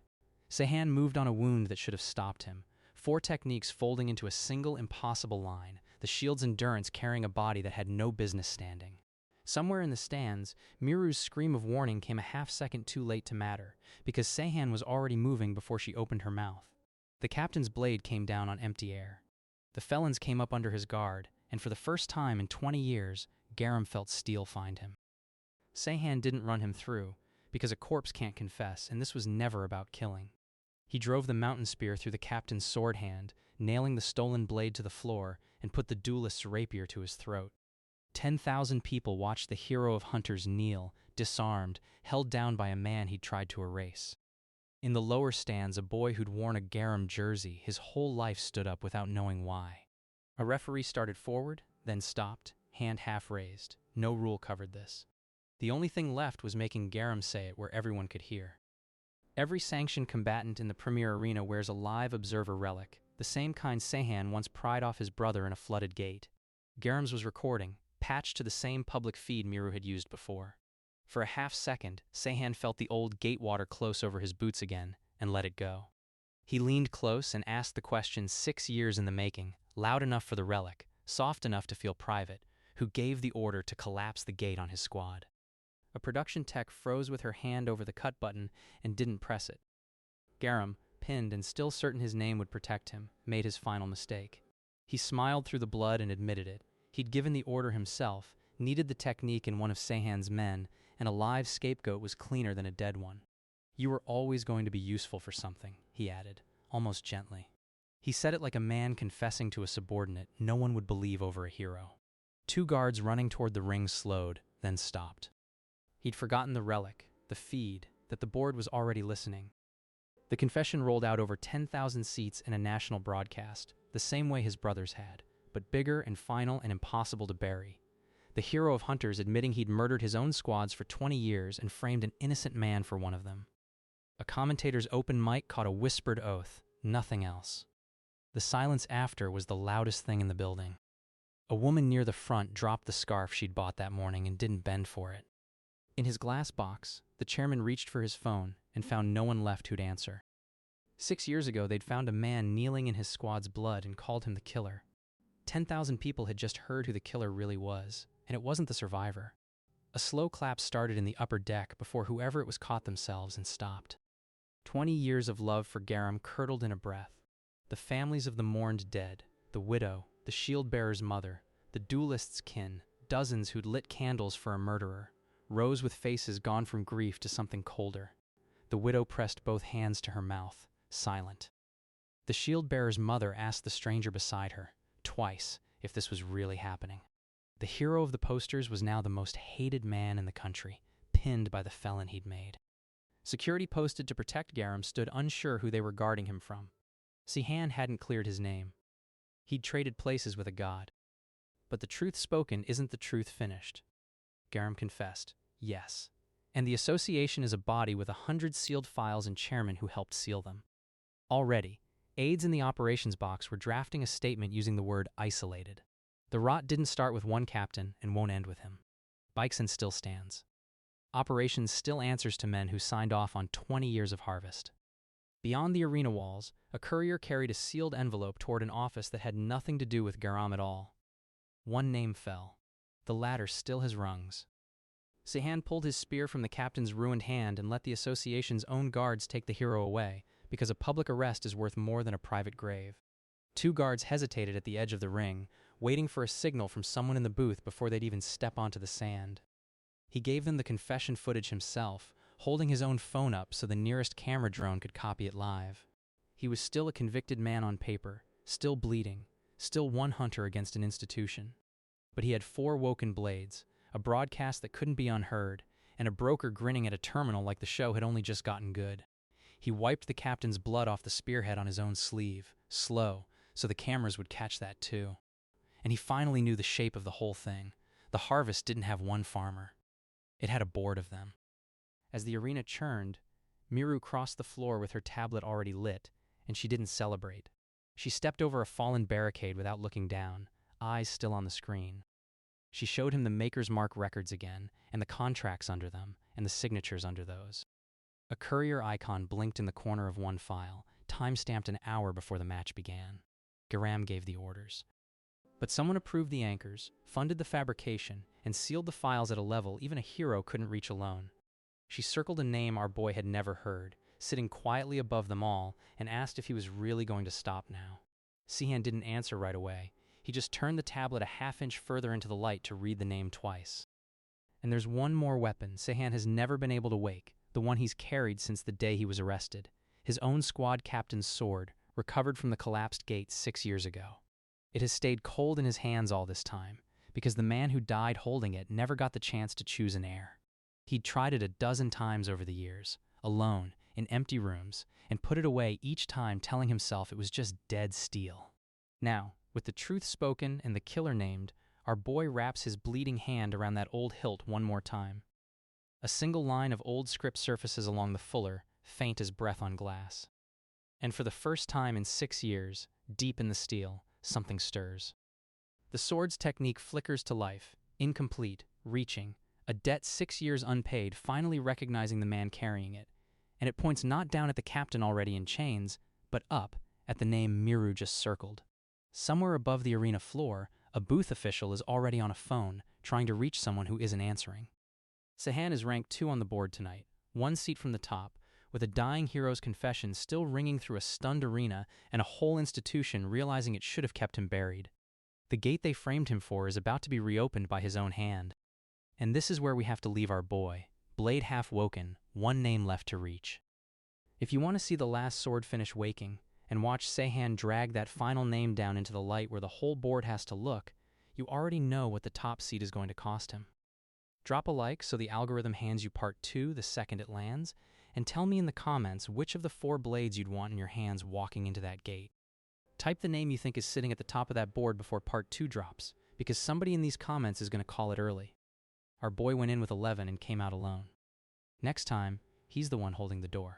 Sehan moved on a wound that should have stopped him, 4 techniques folding into a single impossible line, the shield's endurance carrying a body that had no business standing. Somewhere in the stands, Miru's scream of warning came a half-second too late to matter, because Sehan was already moving before she opened her mouth. The captain's blade came down on empty air. The felons came up under his guard, and for the first time in 20 years, Garam felt steel find him. Sehan didn't run him through, because a corpse can't confess, and this was never about killing. He drove the mountain spear through the captain's sword hand, nailing the stolen blade to the floor, and put the duelist's rapier to his throat. 10,000 people watched the hero of hunters kneel, disarmed, held down by a man he'd tried to erase. In the lower stands, a boy who'd worn a Garam jersey his whole life stood up without knowing why. A referee started forward, then stopped, hand half raised. No rule covered this. The only thing left was making Garam say it where everyone could hear. Every sanctioned combatant in the premier arena wears a live observer relic, the same kind Sehan once pried off his brother in a flooded gate. Garam's was recording, patched to the same public feed Miru had used before. For a half-second, Sehan felt the old gate water close over his boots again, and let it go. He leaned close and asked the question 6 years in the making, loud enough for the relic, soft enough to feel private, who gave the order to collapse the gate on his squad. A production tech froze with her hand over the cut button and didn't press it. Garam, pinned and still certain his name would protect him, made his final mistake. He smiled through the blood and admitted it. He'd given the order himself, needed the technique in one of Sehan's men, and a live scapegoat was cleaner than a dead one. You were always going to be useful for something, he added, almost gently. He said it like a man confessing to a subordinate no one would believe over a hero. 2 guards running toward the ring slowed, then stopped. He'd forgotten the relic, the feed, that the board was already listening. The confession rolled out over 10,000 seats in a national broadcast, the same way his brothers had, but bigger and final and impossible to bury. The hero of hunters admitting he'd murdered his own squads for 20 years and framed an innocent man for one of them. A commentator's open mic caught a whispered oath, nothing else. The silence after was the loudest thing in the building. A woman near the front dropped the scarf she'd bought that morning and didn't bend for it. In his glass box, the chairman reached for his phone and found no one left who'd answer. 6 years ago, they'd found a man kneeling in his squad's blood and called him the killer. 10,000 people had just heard who the killer really was, and it wasn't the survivor. A slow clap started in the upper deck before whoever it was caught themselves and stopped. 20 years of love for Garam curdled in a breath. The families of the mourned dead, the widow, the shield-bearer's mother, the duelist's kin, dozens who'd lit candles for a murderer, rose with faces gone from grief to something colder. The widow pressed both hands to her mouth, silent. The shield-bearer's mother asked the stranger beside her, twice, if this was really happening. The hero of the posters was now the most hated man in the country, pinned by the felon he'd made. Security posted to protect Garam stood unsure who they were guarding him from. Sehan hadn't cleared his name. He'd traded places with a god. But the truth spoken isn't the truth finished. Garam confessed, yes, And the association is a body with 100 sealed files and chairmen who helped seal them. Already, aides in the operations box were drafting a statement using the word isolated. The rot didn't start with one captain and won't end with him. Bikeson still stands. Operations still answers to men who signed off on 20 years of harvest. Beyond the arena walls, a courier carried a sealed envelope toward an office that had nothing to do with Garam at all. One name fell. The ladder still has rungs. Sehan pulled his spear from the captain's ruined hand and let the association's own guards take the hero away, because a public arrest is worth more than a private grave. 2 guards hesitated at the edge of the ring, waiting for a signal from someone in the booth before they'd even step onto the sand. He gave them the confession footage himself, holding his own phone up so the nearest camera drone could copy it live. He was still a convicted man on paper, still bleeding, still one hunter against an institution. But he had 4 woken blades, a broadcast that couldn't be unheard, and a broker grinning at a terminal like the show had only just gotten good. He wiped the captain's blood off the spearhead on his own sleeve, slow, so the cameras would catch that too. And he finally knew the shape of the whole thing. The harvest didn't have one farmer. It had a board of them. As the arena churned, Miru crossed the floor with her tablet already lit, and she didn't celebrate. She stepped over a fallen barricade without looking down, eyes still on the screen. She showed him the Maker's Mark records again, and the contracts under them, and the signatures under those. A courier icon blinked in the corner of one file, time-stamped an hour before the match began. Garam gave the orders. But someone approved the anchors, funded the fabrication, and sealed the files at a level even a hero couldn't reach alone. She circled a name our boy had never heard, sitting quietly above them all, and asked if he was really going to stop now. Sehan didn't answer right away. He just turned the tablet a half-inch further into the light to read the name twice. And there's one more weapon Sehan has never been able to wake, the one he's carried since the day he was arrested. His own squad captain's sword, recovered from the collapsed gate 6 years ago. It has stayed cold in his hands all this time, because the man who died holding it never got the chance to choose an heir. He'd tried it a dozen times over the years, alone, in empty rooms, and put it away each time telling himself it was just dead steel. Now, with the truth spoken and the killer named, our boy wraps his bleeding hand around that old hilt one more time. A single line of old script surfaces along the fuller, faint as breath on glass. And for the first time in 6 years, deep in the steel, something stirs. The sword's technique flickers to life, incomplete, reaching, a debt 6 years unpaid, finally recognizing the man carrying it. And it points not down at the captain already in chains, but up at the name Miru just circled. Somewhere above the arena floor, a booth official is already on a phone, trying to reach someone who isn't answering. Sehan is ranked 2 on the board tonight, 1 seat from the top, with a dying hero's confession still ringing through a stunned arena and a whole institution realizing it should have kept him buried. The gate they framed him for is about to be reopened by his own hand. And this is where we have to leave our boy, blade half woken, 1 name left to reach. If you want to see the last sword finish waking, and watch Sehan drag that final name down into the light where the whole board has to look, you already know what the top seat is going to cost him. Drop a like so the algorithm hands you part 2 the second it lands, and tell me in the comments which of the 4 blades you'd want in your hands walking into that gate. Type the name you think is sitting at the top of that board before part 2 drops, because somebody in these comments is going to call it early. Our boy went in with 11 and came out alone. Next time, he's the one holding the door.